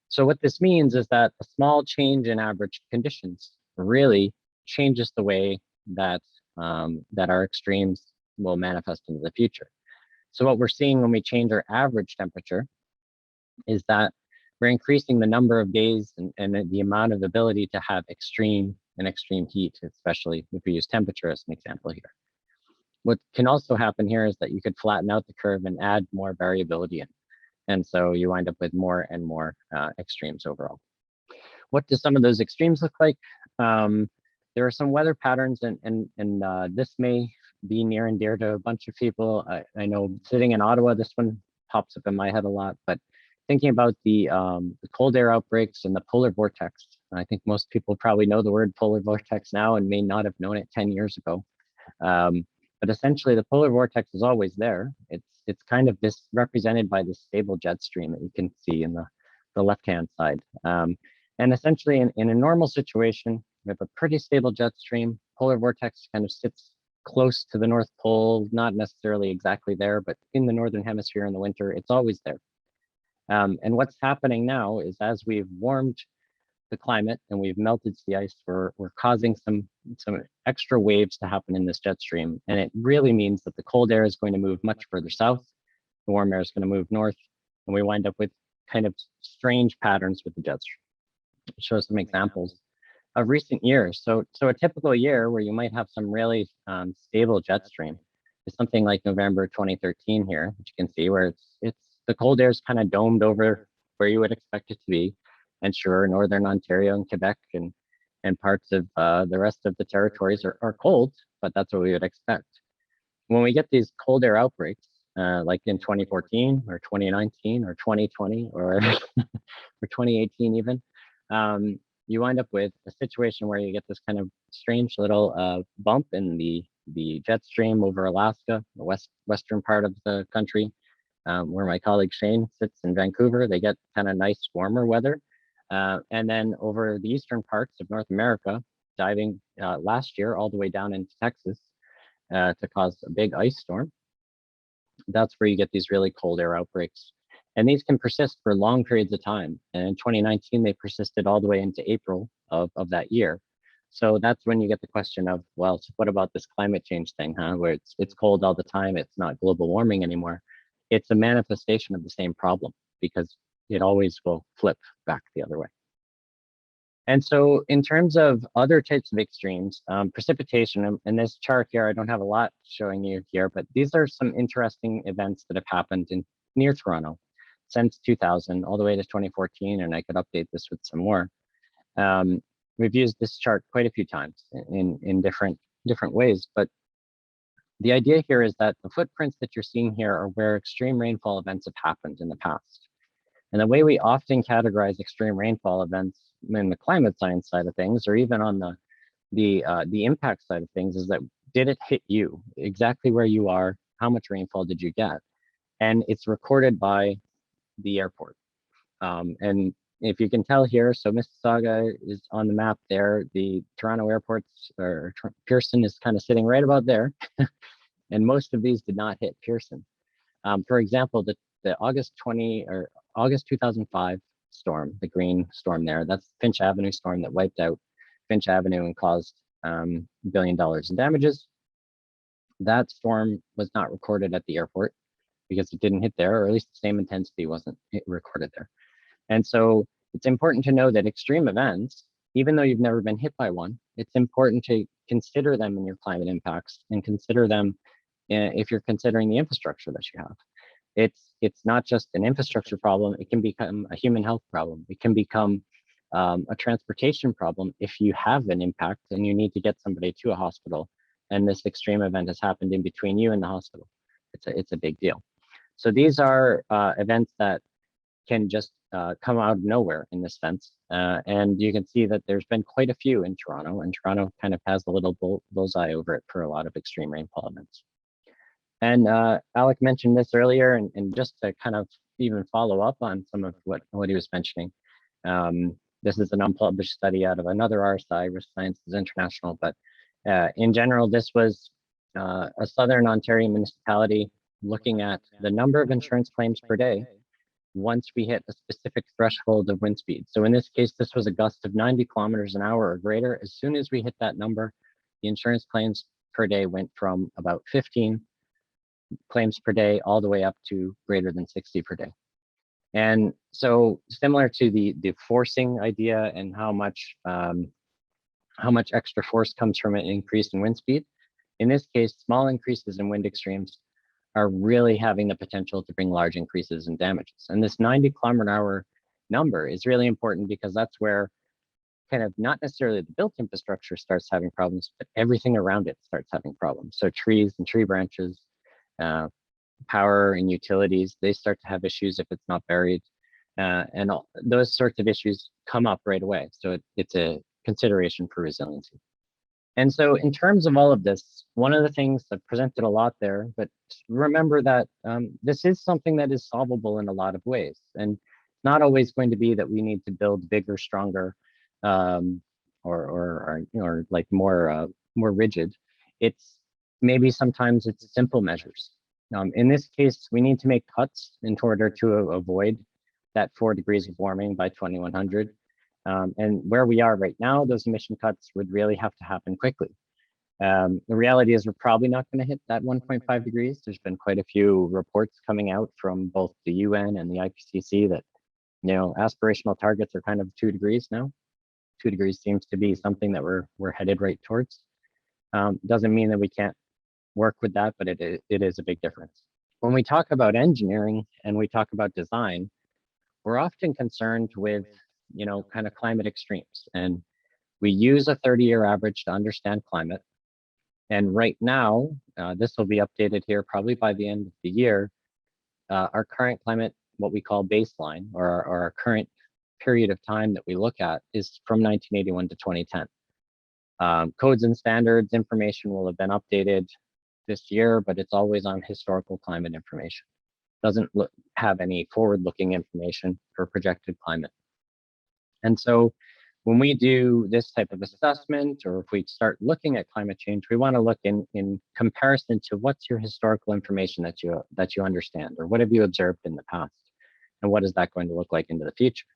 So what this means is that a small change in average conditions really changes the way that that our extremes will manifest into the future. So what we're seeing when we change our average temperature is that we're increasing the number of days and the amount of ability to have extreme and extreme heat, especially if we use temperature as an example here. What can also happen here is that you could flatten out the curve and add more variability in. And so you wind up with more and more extremes overall. What do some of those extremes look like? There are some weather patterns, and this may be near and dear to a bunch of people. I know sitting in Ottawa, this one pops up in my head a lot, but thinking about the cold air outbreaks and the polar vortex. I think most people probably know the word polar vortex now and may not have known it 10 years ago. But essentially the polar vortex is always there. It's kind of this represented by this stable jet stream that you can see in the left-hand side. And essentially in a normal situation, we have a pretty stable jet stream. Polar vortex kind of sits close to the North Pole, not necessarily exactly there, but in the Northern Hemisphere in the winter, it's always there. And what's happening now is as we've warmed the climate and we've melted sea ice, we're causing some extra waves to happen in this jet stream. And it really means that the cold air is going to move much further south, the warm air is going to move north, and we wind up with kind of strange patterns with the jet stream. I'll show some examples of recent years. So a typical year where you might have some really stable jet stream is something like November 2013 here, which you can see where it's the cold air is kind of domed over where you would expect it to be. And sure, Northern Ontario and Quebec and parts of the rest of the territories are cold, but that's what we would expect. When we get these cold air outbreaks, like in 2014 or 2019 or 2020 or, or 2018 even, you wind up with a situation where you get this kind of strange little bump in the jet stream over Alaska, the western part of the country, where my colleague Shane sits in Vancouver. They get kind of nice warmer weather. And then over the eastern parts of North America, diving last year all the way down into Texas to cause a big ice storm. That's where you get these really cold air outbreaks. And these can persist for long periods of time. And in 2019, they persisted all the way into April of that year. So that's when you get the question of, well, so what about this climate change thing, huh? Where it's cold all the time, it's not global warming anymore. It's a manifestation of the same problem because it always will flip back the other way. And so in terms of other types of extremes, precipitation, in this chart here, I don't have a lot showing you here, but these are some interesting events that have happened near Toronto since 2000 all the way to 2014, and I could update this with some more. We've used this chart quite a few times in different ways, but the idea here is that the footprints that you're seeing here are where extreme rainfall events have happened in the past. And the way we often categorize extreme rainfall events in the climate science side of things, or even on the impact side of things, is that did it hit you exactly where you are? How much rainfall did you get? And it's recorded by the airport. And if you can tell here, so Mississauga is on the map there. The Toronto airports, or Pearson is kind of sitting right about there. And most of these did not hit Pearson. For example, the August 2005 storm, the green storm there, that's Finch Avenue storm that wiped out Finch Avenue and caused $1 billion in damages. That storm was not recorded at the airport because it didn't hit there, or at least the same intensity wasn't recorded there. And so it's important to know that extreme events, even though you've never been hit by one, it's important to consider them in your climate impacts and consider them if you're considering the infrastructure that you have. It's not just an infrastructure problem, it can become a human health problem. It can become a transportation problem if you have an impact and you need to get somebody to a hospital and this extreme event has happened in between you and the hospital. It's a big deal. So these are events that can just come out of nowhere in this sense. And you can see that there's been quite a few in Toronto, and Toronto kind of has a little bullseye over it for a lot of extreme rainfall events. And Alec mentioned this earlier, and just to kind of even follow up on some of what he was mentioning, this is an unpublished study out of another RSI, Risk Sciences International, but in general, this was a Southern Ontario municipality looking at the number of insurance claims per day once we hit a specific threshold of wind speed. So in this case, this was a gust of 90 kilometers an hour or greater. As soon as we hit that number, the insurance claims per day went from about 15 claims per day all the way up to greater than 60 per day. And so similar to the forcing idea and how much extra force comes from an increase in wind speed, in this case, small increases in wind extremes are really having the potential to bring large increases in damages. And this 90 kilometer an hour number is really important because that's where kind of not necessarily the built infrastructure starts having problems, but everything around it starts having problems. So trees and tree branches, power and utilities, they start to have issues if it's not buried. And those sorts of issues come up right away. So it's a consideration for resiliency. And so in terms of all of this, one of the things that presented a lot there, but remember that this is something that is solvable in a lot of ways. And it's not always going to be that we need to build bigger, stronger, or like more rigid. It's maybe sometimes it's simple measures. In this case, we need to make cuts in order to avoid that 4 degrees of warming by 2100. And where we are right now, those emission cuts would really have to happen quickly. The reality is we're probably not going to hit that 1.5 degrees. There's been quite a few reports coming out from both the UN and the IPCC that, aspirational targets are kind of 2 degrees now. 2 degrees seems to be something that we're headed right towards. Doesn't mean that we can't work with that, but it is a big difference. When we talk about engineering and we talk about design, we're often concerned with kind of climate extremes. And we use a 30-year average to understand climate. And right now, this will be updated here probably by the end of the year. Our current climate, what we call baseline, or our current period of time that we look at, is from 1981 to 2010. Codes and standards information will have been updated this year, but it's always on historical climate information. Doesn't have any forward-looking information for projected climate. And so when we do this type of assessment, or if we start looking at climate change, we want to look in comparison to what's your historical information that you understand, or what have you observed in the past, and what is that going to look like into the future.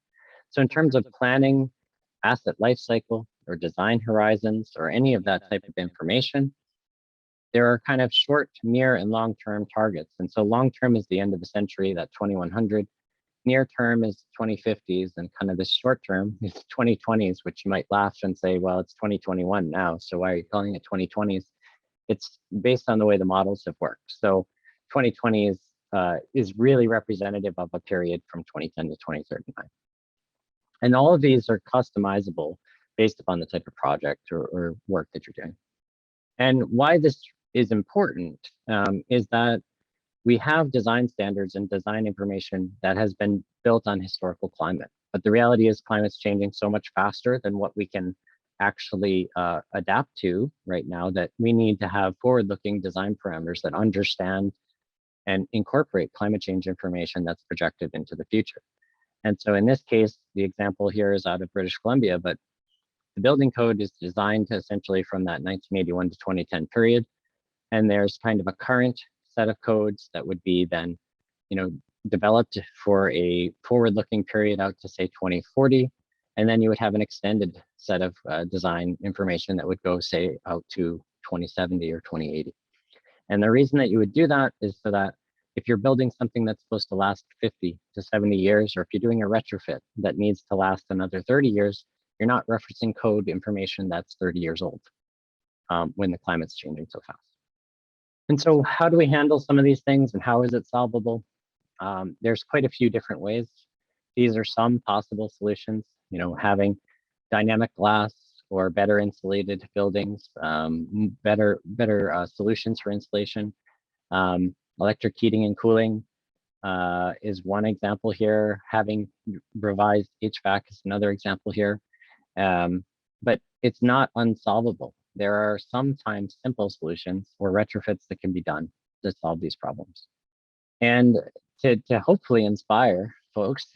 So in terms of planning, asset life cycle, or design horizons, or any of that type of information, there are kind of short, near, and long-term targets. And so long-term is the end of the century, that 2100. Near term is 2050s, and kind of the short term is 2020s, which you might laugh and say, well, it's 2021 now, so why are you calling it 2020s? It's based on the way the models have worked. So 2020 is really representative of a period from 2010 to 2039. And all of these are customizable based upon the type of project or work that you're doing. And why this is important is that we have design standards and design information that has been built on historical climate. But the reality is climate's changing so much faster than what we can actually adapt to right now, that we need to have forward-looking design parameters that understand and incorporate climate change information that's projected into the future. And so in this case, the example here is out of British Columbia, but the building code is designed to essentially from that 1981 to 2010 period. And there's kind of a current set of codes that would be then, developed for a forward-looking period out to say 2040. And then you would have an extended set of design information that would go say out to 2070 or 2080. And the reason that you would do that is so that if you're building something that's supposed to last 50 to 70 years, or if you're doing a retrofit that needs to last another 30 years, you're not referencing code information that's 30 years old when the climate's changing so fast. And so how do we handle some of these things, and how is it solvable? There's quite a few different ways. These are some possible solutions, having dynamic glass or better insulated buildings, better solutions for insulation. Electric heating and cooling is one example here. Having revised HVAC is another example here. But it's not unsolvable. There are sometimes simple solutions or retrofits that can be done to solve these problems. And to hopefully inspire folks,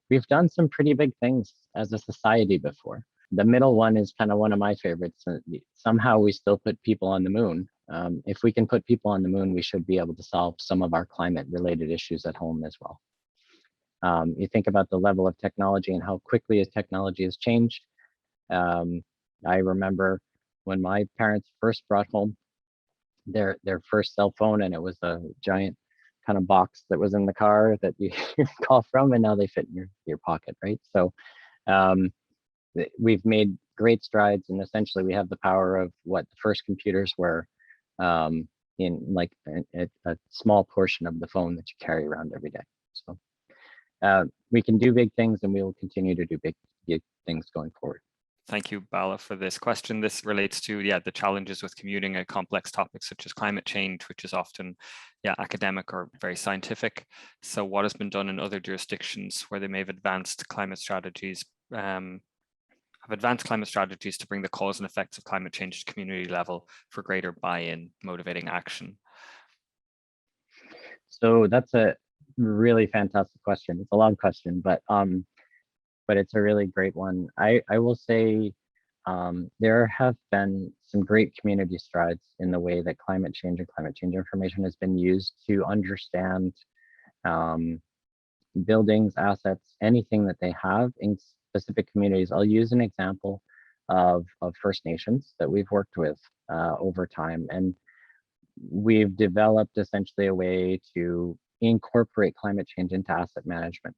we've done some pretty big things as a society before. The middle one is kind of one of my favorites. Somehow we still put people on the moon. If we can put people on the moon, we should be able to solve some of our climate-related issues at home as well. You think about the level of technology and how quickly technology has changed. I remember when my parents first brought home their first cell phone, and it was a giant kind of box that was in the car that you call from, and now they fit in your pocket, right? So we've made great strides, and essentially we have the power of what the first computers were in like a small portion of the phone that you carry around every day. So we can do big things, and we will continue to do big things going forward. Thank you, Bala, for this question. This relates to the challenges with commuting a complex topic such as climate change, which is often academic or very scientific. So what has been done in other jurisdictions where they may have advanced climate strategies to bring the cause and effects of climate change to community level for greater buy-in, motivating action? So that's a really fantastic question. It's a long question, but it's a really great one. I will say there have been some great community strides in the way that climate change and climate change information has been used to understand buildings, assets, anything that they have in specific communities. I'll use an example of First Nations that we've worked with over time, and we've developed essentially a way to incorporate climate change into asset management.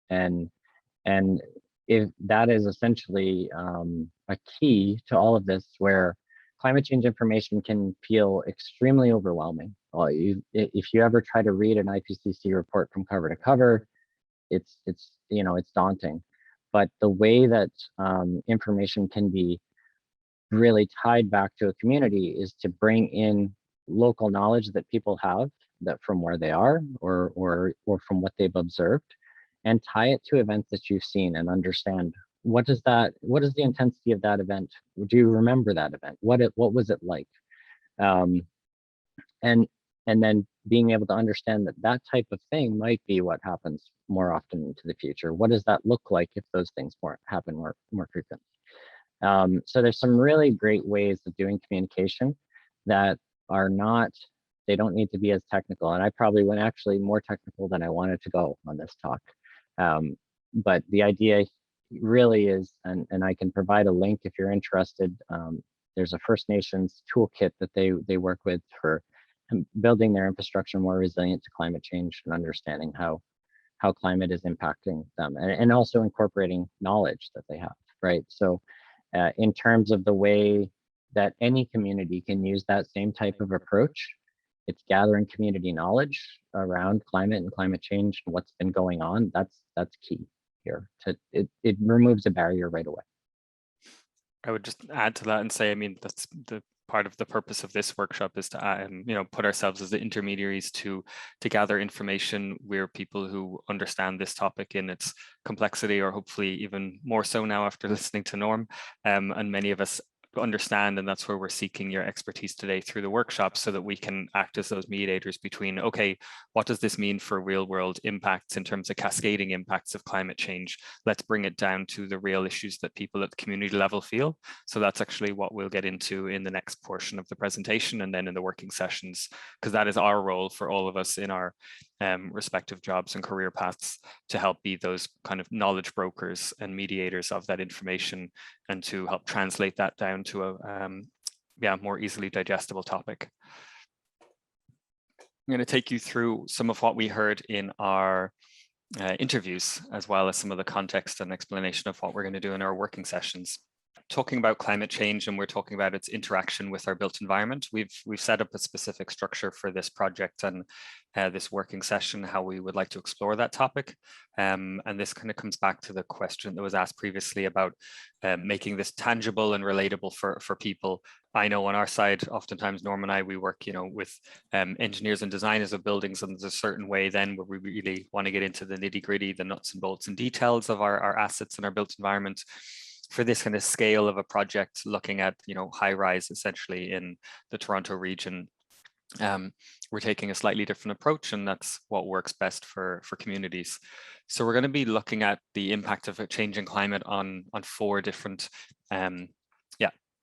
And if that is essentially a key to all of this, where climate change information can feel extremely overwhelming. If you ever try to read an IPCC report from cover to cover, it's daunting. But the way that information can be really tied back to a community is to bring in local knowledge that people have, that from where they are or from what they've observed, and tie it to events that you've seen and understand what is the intensity of that event? Do you remember that event? What was it like? And then being able to understand that type of thing might be what happens more often into the future. What does that look like if those things happen more frequently? So there's some really great ways of doing communication that are they don't need to be as technical. And I probably went actually more technical than I wanted to go on this talk. But the idea really is, and I can provide a link if you're interested. There's a First Nations toolkit that they work with for building their infrastructure more resilient to climate change and understanding how climate is impacting them, and also incorporating knowledge that they have, right? So in terms of the way that any community can use that same type of approach, it's gathering community knowledge around climate and climate change and what's been going on. That's key here. It removes a barrier right away. I would just add to that and say, I mean, that's the part of the purpose of this workshop is to put ourselves as the intermediaries to gather information. We're people who understand this topic in its complexity, or hopefully even more so now after listening to Norm, and many of us understand, and that's where we're seeking your expertise today through the workshop, so that we can act as those mediators between, okay, what does this mean for real world impacts in terms of cascading impacts of climate change? Let's bring it down to the real issues that people at the community level feel. So that's actually what we'll get into in the next portion of the presentation, and then in the working sessions, because that is our role for all of us in our respective jobs and career paths, to help be those kind of knowledge brokers and mediators of that information, and to help translate that down to a more easily digestible topic. I'm going to take you through some of what we heard in our interviews, as well as some of the context and explanation of what we're going to do in our working sessions. Talking about climate change, and we're talking about its interaction with our built environment. We've set up a specific structure for this project and this working session, how we would like to explore that topic. And this kind of comes back to the question that was asked previously about making this tangible and relatable for people. I know on our side, oftentimes Norm and I, we work, with engineers and designers of buildings, and there's a certain way then where we really want to get into the nitty gritty, the nuts and bolts and details of our assets and our built environment. For this kind of scale of a project, looking at, high rise essentially in the Toronto region, we're taking a slightly different approach, and that's what works best for communities. So we're going to be looking at the impact of a changing climate on 4 different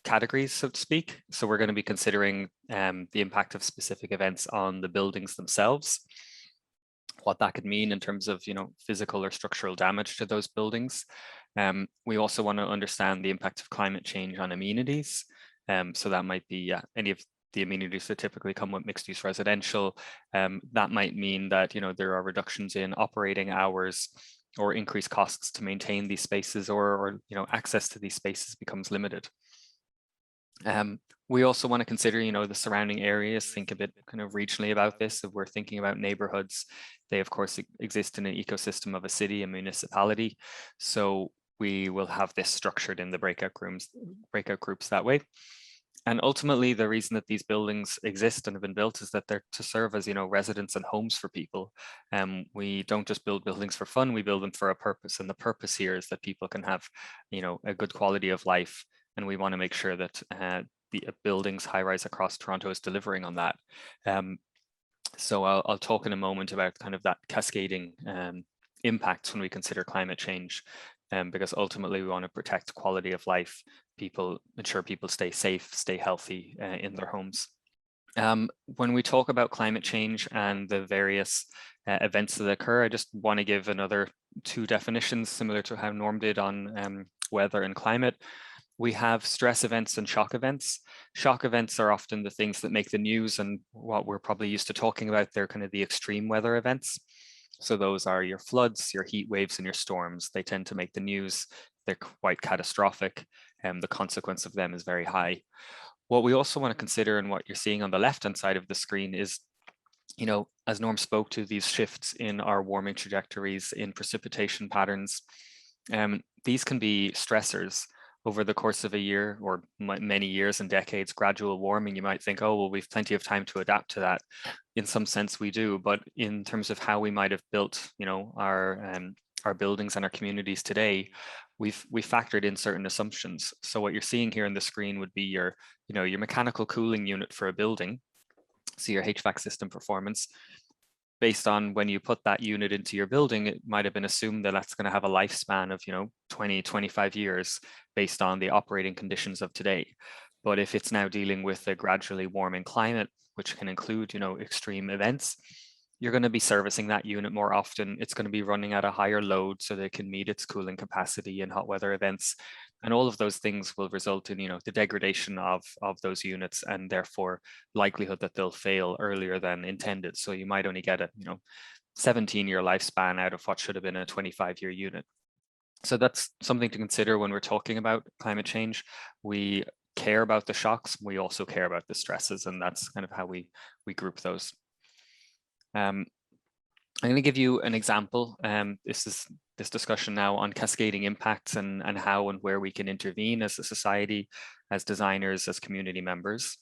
categories, so to speak. So we're going to be considering the impact of specific events on the buildings themselves, what that could mean in terms of physical or structural damage to those buildings. We also want to understand the impact of climate change on amenities. So that might be any of the amenities that typically come with mixed use residential. That might mean that there are reductions in operating hours or increased costs to maintain these spaces, or access to these spaces becomes limited. We also want to consider, the surrounding areas, think a bit kind of regionally about this. If we're thinking about neighborhoods, they of course exist in an ecosystem of a city, a municipality. So we will have this structured in the breakout groups that way. And ultimately, the reason that these buildings exist and have been built is that they're to serve as, residence and homes for people. We don't just build buildings for fun, we build them for a purpose. And the purpose here is that people can have, a good quality of life. And we want to make sure that the buildings high-rise across Toronto is delivering on that. So I'll talk in a moment about kind of that cascading impacts when we consider climate change, because ultimately we want to protect quality of life, ensure people stay safe, stay healthy in their homes. When we talk about climate change and the various events that occur, I just want to give another 2 definitions similar to how Norm did on weather and climate. We have stress events and shock events. Shock events are often the things that make the news, and what we're probably used to talking about, they're kind of the extreme weather events. So those are your floods, your heat waves, and your storms. They tend to make the news. They're quite catastrophic, and the consequence of them is very high. What we also want to consider, and what you're seeing on the left-hand side of the screen, is, as Norm spoke to, these shifts in our warming trajectories, in precipitation patterns. These can be stressors. Over the course of a year, or many years and decades, gradual warming, you might think, oh, well, we've plenty of time to adapt to that. In some sense we do, but in terms of how we might have built, our buildings and our communities today, we've factored in certain assumptions. So what you're seeing here on the screen would be your mechanical cooling unit for a building. So your HVAC system performance. Based on when you put that unit into your building, it might have been assumed that that's going to have a lifespan of 20, 25 years based on the operating conditions of today. But if it's now dealing with a gradually warming climate, which can include extreme events, you're going to be servicing that unit more often. It's going to be running at a higher load so that it can meet its cooling capacity in hot weather events. And all of those things will result in, the degradation of those units, and therefore likelihood that they'll fail earlier than intended. So you might only get a, 17-year lifespan out of what should have been a 25-year unit. So that's something to consider when we're talking about climate change. We care about the shocks. We also care about the stresses, and that's kind of how we group those. I'm going to give you an example. This is this discussion now on cascading impacts and how and where we can intervene as a society, as designers, as community members.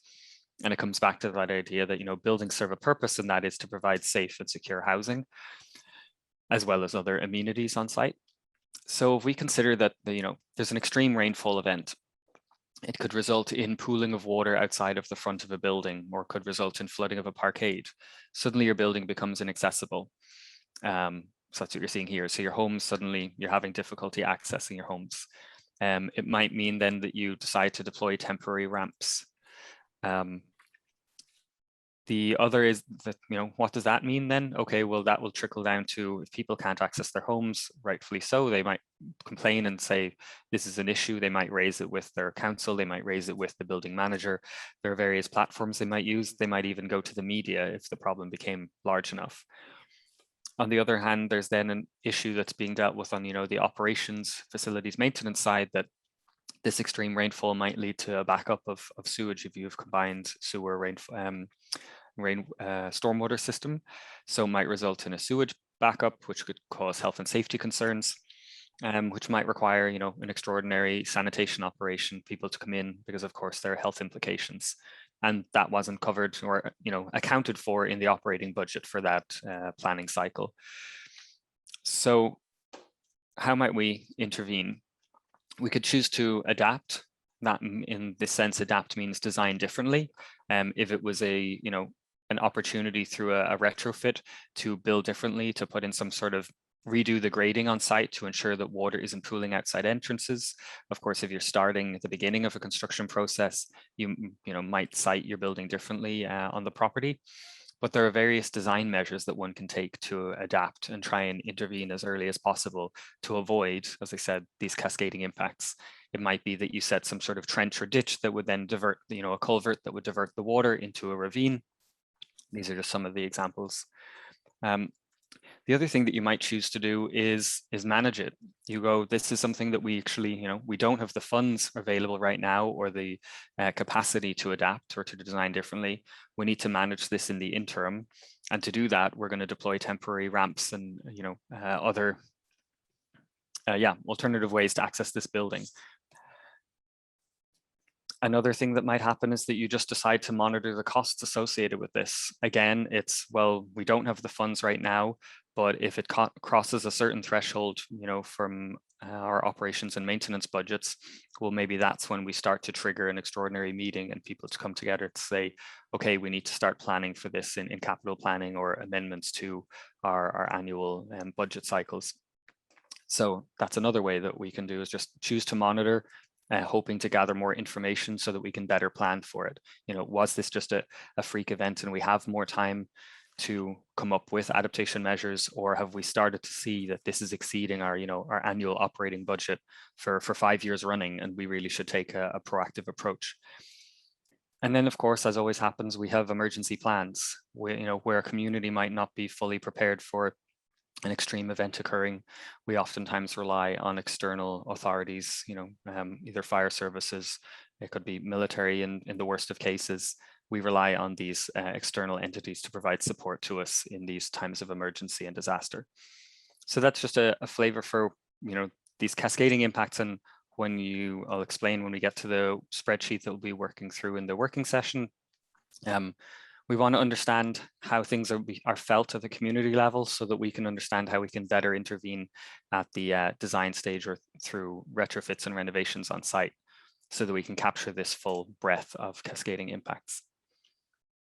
And it comes back to that idea that, you know, buildings serve a purpose, and that is to provide safe and secure housing, as well as other amenities on site. So if we consider that, you know, there's an extreme rainfall event, it could result in pooling of water outside of the front of a building, or could result in flooding of a parkade. Suddenly your building becomes inaccessible. So that's what you're seeing here. So your homes, suddenly you're having difficulty accessing your homes. It might mean then that you decide to deploy temporary ramps. The other is that, you know, what does that mean then? Okay, well, that will trickle down to, if people can't access their homes, rightfully so, they might complain and say this is an issue. They might raise it with their council. They might raise it with the building manager. There are various platforms they might use. They might even go to the media if the problem became large enough. On the other hand, there's then an issue that's being dealt with on, you know, the operations, facilities maintenance side, that this extreme rainfall might lead to a backup of sewage if you have combined sewer stormwater system. So it might result in a sewage backup, which could cause health and safety concerns, which might require, you know, an extraordinary sanitation operation, people to come in, because of course there are health implications. And that wasn't covered or, you know, accounted for in the operating budget for that planning cycle. So how might we intervene? We could choose to adapt. That, in this sense, adapt means design differently. If it was a, you know, an opportunity through a retrofit to build differently, to put in some sort of redo the grading on site to ensure that water isn't pooling outside entrances. Of course, if you're starting at the beginning of a construction process, you know, might site your building differently on the property. But there are various design measures that one can take to adapt and try and intervene as early as possible to avoid, as I said, these cascading impacts. It might be that you set some sort of trench or ditch that would then divert, you know, a culvert that would divert the water into a ravine. These are just some of the examples. The other thing that you might choose to do is manage it. You go, this is something that we actually, you know, we don't have the funds available right now, or the capacity to adapt or to design differently. We need to manage this in the interim. And to do that, we're going to deploy temporary ramps and, you know, other alternative ways to access this building. Another thing that might happen is that you just decide to monitor the costs associated with this. Again, it's, well, we don't have the funds right now, but if it crosses a certain threshold, you know, from our operations and maintenance budgets, well, maybe that's when we start to trigger an extraordinary meeting and people to come together to say, okay, we need to start planning for this in capital planning or amendments to our annual budget cycles. So that's another way that we can do, is just choose to monitor, hoping to gather more information so that we can better plan for it. You know, was this just a freak event and we have more time to come up with adaptation measures, or have we started to see that this is exceeding our, you know, our annual operating budget for 5 years running, and we really should take a proactive approach. And then, of course, as always happens, we have emergency plans where, you know, where a community might not be fully prepared for an extreme event occurring. We oftentimes rely on external authorities, you know, either fire services, it could be military in the worst of cases. We rely on these external entities to provide support to us in these times of emergency and disaster. So that's just a flavor for, you know, these cascading impacts. And I'll explain when we get to the spreadsheet that we'll be working through in the working session. We want to understand how things are felt at the community level, so that we can understand how we can better intervene at the design stage or through retrofits and renovations on site, so that we can capture this full breadth of cascading impacts.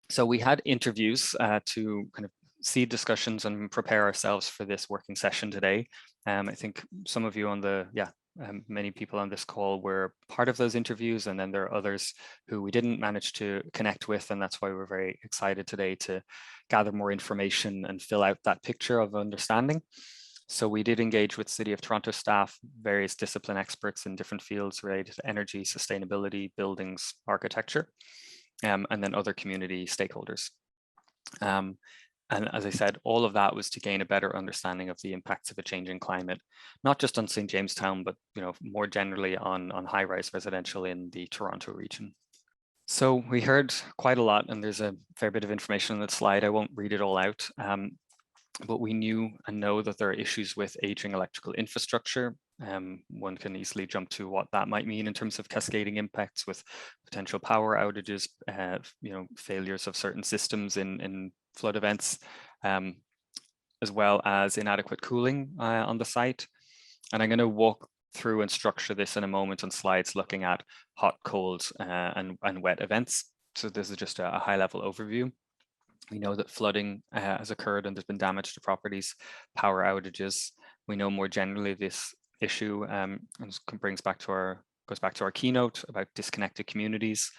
So we had interviews to kind of seed discussions and prepare ourselves for this working session today. I think some of you on the, many people on this call were part of those interviews, and then there are others who we didn't manage to connect with, and that's why we're very excited today to gather more information and fill out that picture of understanding. So we did engage with City of Toronto staff, various discipline experts in different fields related to energy, sustainability, buildings, architecture, and then other community stakeholders. And as I said, all of that was to gain a better understanding of the impacts of a changing climate, not just on St. Jamestown, but, you know, more generally on high-rise residential in the Toronto region. So we heard quite a lot, and there's a fair bit of information on that slide. I won't read it all out. but we knew and know that there are issues with aging electrical infrastructure. One can easily jump to what that might mean in terms of cascading impacts with potential power outages, failures of certain systems in flood events, as well as inadequate cooling on the site. And I'm going to walk through and structure this in a moment on slides looking at hot, cold, and wet events. So this is just a high level overview. We know that flooding has occurred and there's been damage to properties, power outages. We know more generally this issue goes back to our keynote about disconnected communities.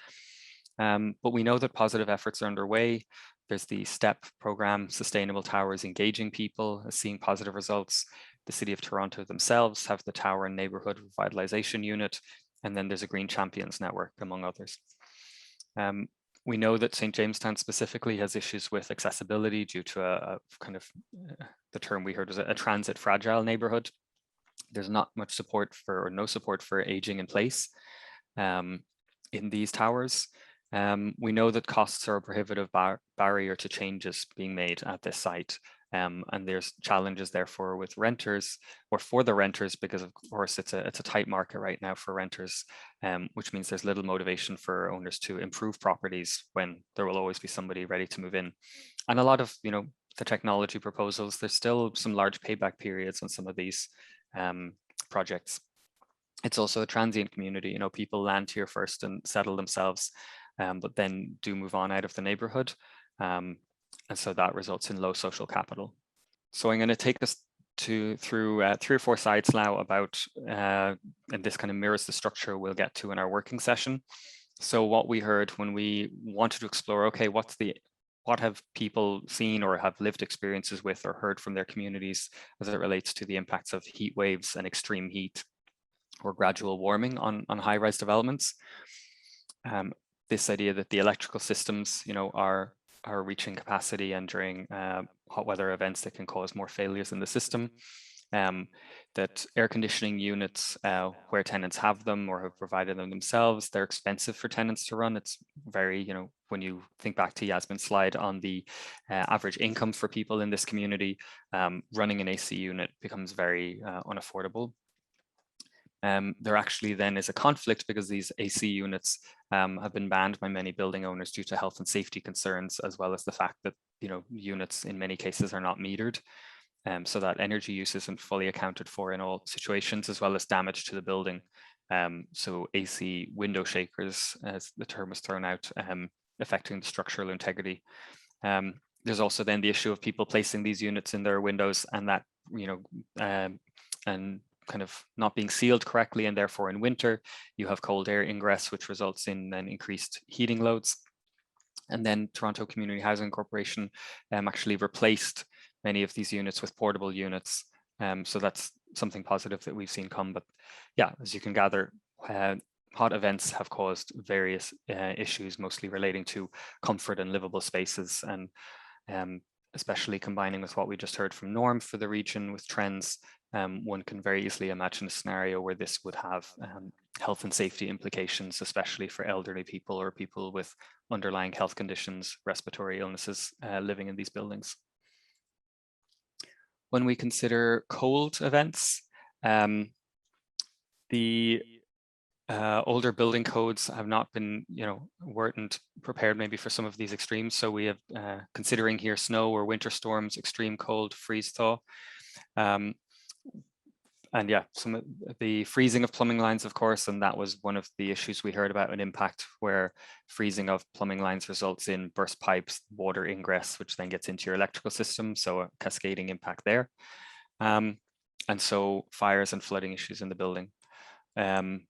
But we know that positive efforts are underway. There's the Sept program, Sustainable Towers, engaging people, seeing positive results. The City of Toronto themselves have the Tower and Neighbourhood Revitalisation Unit, and then there's a Green Champions Network, among others. We know that St. Jamestown specifically has issues with accessibility due to a kind of, the term we heard was a transit fragile neighborhood. There's not much support for, or no support for, aging in place in these towers. We know that costs are a prohibitive barrier to changes being made at this site. And there's challenges therefore with renters, or for the renters, because of course it's a tight market right now for renters, which means there's little motivation for owners to improve properties when there will always be somebody ready to move in. And a lot of, the technology proposals, there's still some large payback periods on some of these projects. It's also a transient community, people land here first and settle themselves, but then do move on out of the neighborhood. And so that results in low social capital. So I'm going to take us through 3 or 4 slides now about, and this kind of mirrors the structure we'll get to in our working session. So what we heard when we wanted to explore, okay, what have people seen or have lived experiences with or heard from their communities as it relates to the impacts of heat waves and extreme heat or gradual warming on high-rise developments. This idea that the electrical systems, are reaching capacity, and during hot weather events that can cause more failures in the system. That air conditioning units, where tenants have them or have provided them themselves, they're expensive for tenants to run. It's very, when you think back to Yasmin's slide on the average income for people in this community, running an AC unit becomes very unaffordable. There actually then is a conflict because these AC units have been banned by many building owners due to health and safety concerns, as well as the fact that units in many cases are not metered, so that energy use isn't fully accounted for in all situations, as well as damage to the building. So AC window shakers, as the term was thrown out, affecting the structural integrity. There's also then the issue of people placing these units in their windows, and that and kind of not being sealed correctly, and therefore in winter you have cold air ingress, which results in then increased heating loads. And then Toronto Community Housing Corporation actually replaced many of these units with portable units. So that's something positive that we've seen come. But yeah, as you can gather, hot events have caused various issues, mostly relating to comfort and livable spaces, and especially combining with what we just heard from Norm for the region with trends. One can very easily imagine a scenario where this would have health and safety implications, especially for elderly people or people with underlying health conditions, respiratory illnesses living in these buildings. When we consider cold events, the older building codes have not been, weren't prepared maybe for some of these extremes. So we have considering here snow or winter storms, extreme cold, freeze thaw. And yeah, some of the freezing of plumbing lines, of course, and that was one of the issues we heard about, an impact where freezing of plumbing lines results in burst pipes, water ingress, which then gets into your electrical system. So a cascading impact there. And so fires and flooding issues in the building. The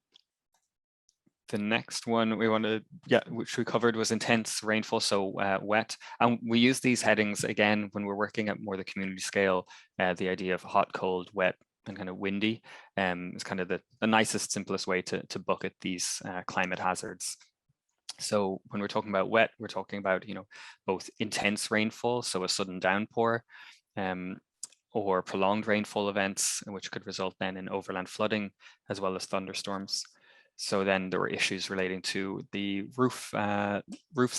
next one we wanted, which we covered, was intense rainfall, so wet. And we use these headings again when we're working at more the community scale. The idea of hot, cold, wet, and kind of windy is kind of the nicest, simplest way to bucket these climate hazards. So when we're talking about wet, we're talking about both intense rainfall, so a sudden downpour, or prolonged rainfall events, which could result then in overland flooding, as well as thunderstorms. So then there were issues relating to the roofs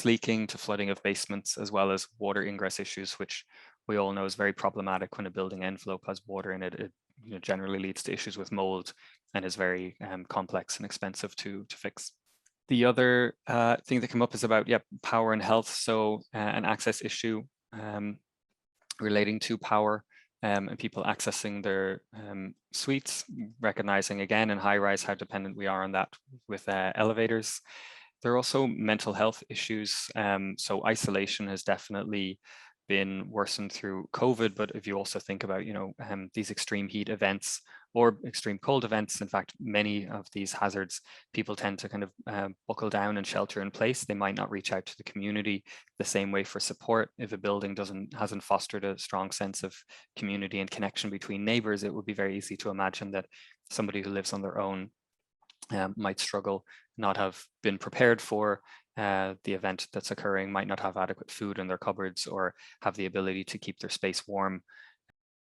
leaking, to flooding of basements, as well as water ingress issues, which we all know is very problematic when a building envelope has water in it. It generally leads to issues with mold and is very complex and expensive to fix. The other thing that came up is about power and health. So an access issue relating to power and people accessing their suites, recognizing again in high rise how dependent we are on that with elevators. There are also mental health issues. So isolation has definitely been worsened through COVID, but if you also think about, these extreme heat events or extreme cold events, in fact, many of these hazards, people tend to kind of buckle down and shelter in place. They might not reach out to the community the same way for support. If a building hasn't fostered a strong sense of community and connection between neighbors, it would be very easy to imagine that somebody who lives on their own might struggle, not have been prepared for the event that's occurring, might not have adequate food in their cupboards or have the ability to keep their space warm.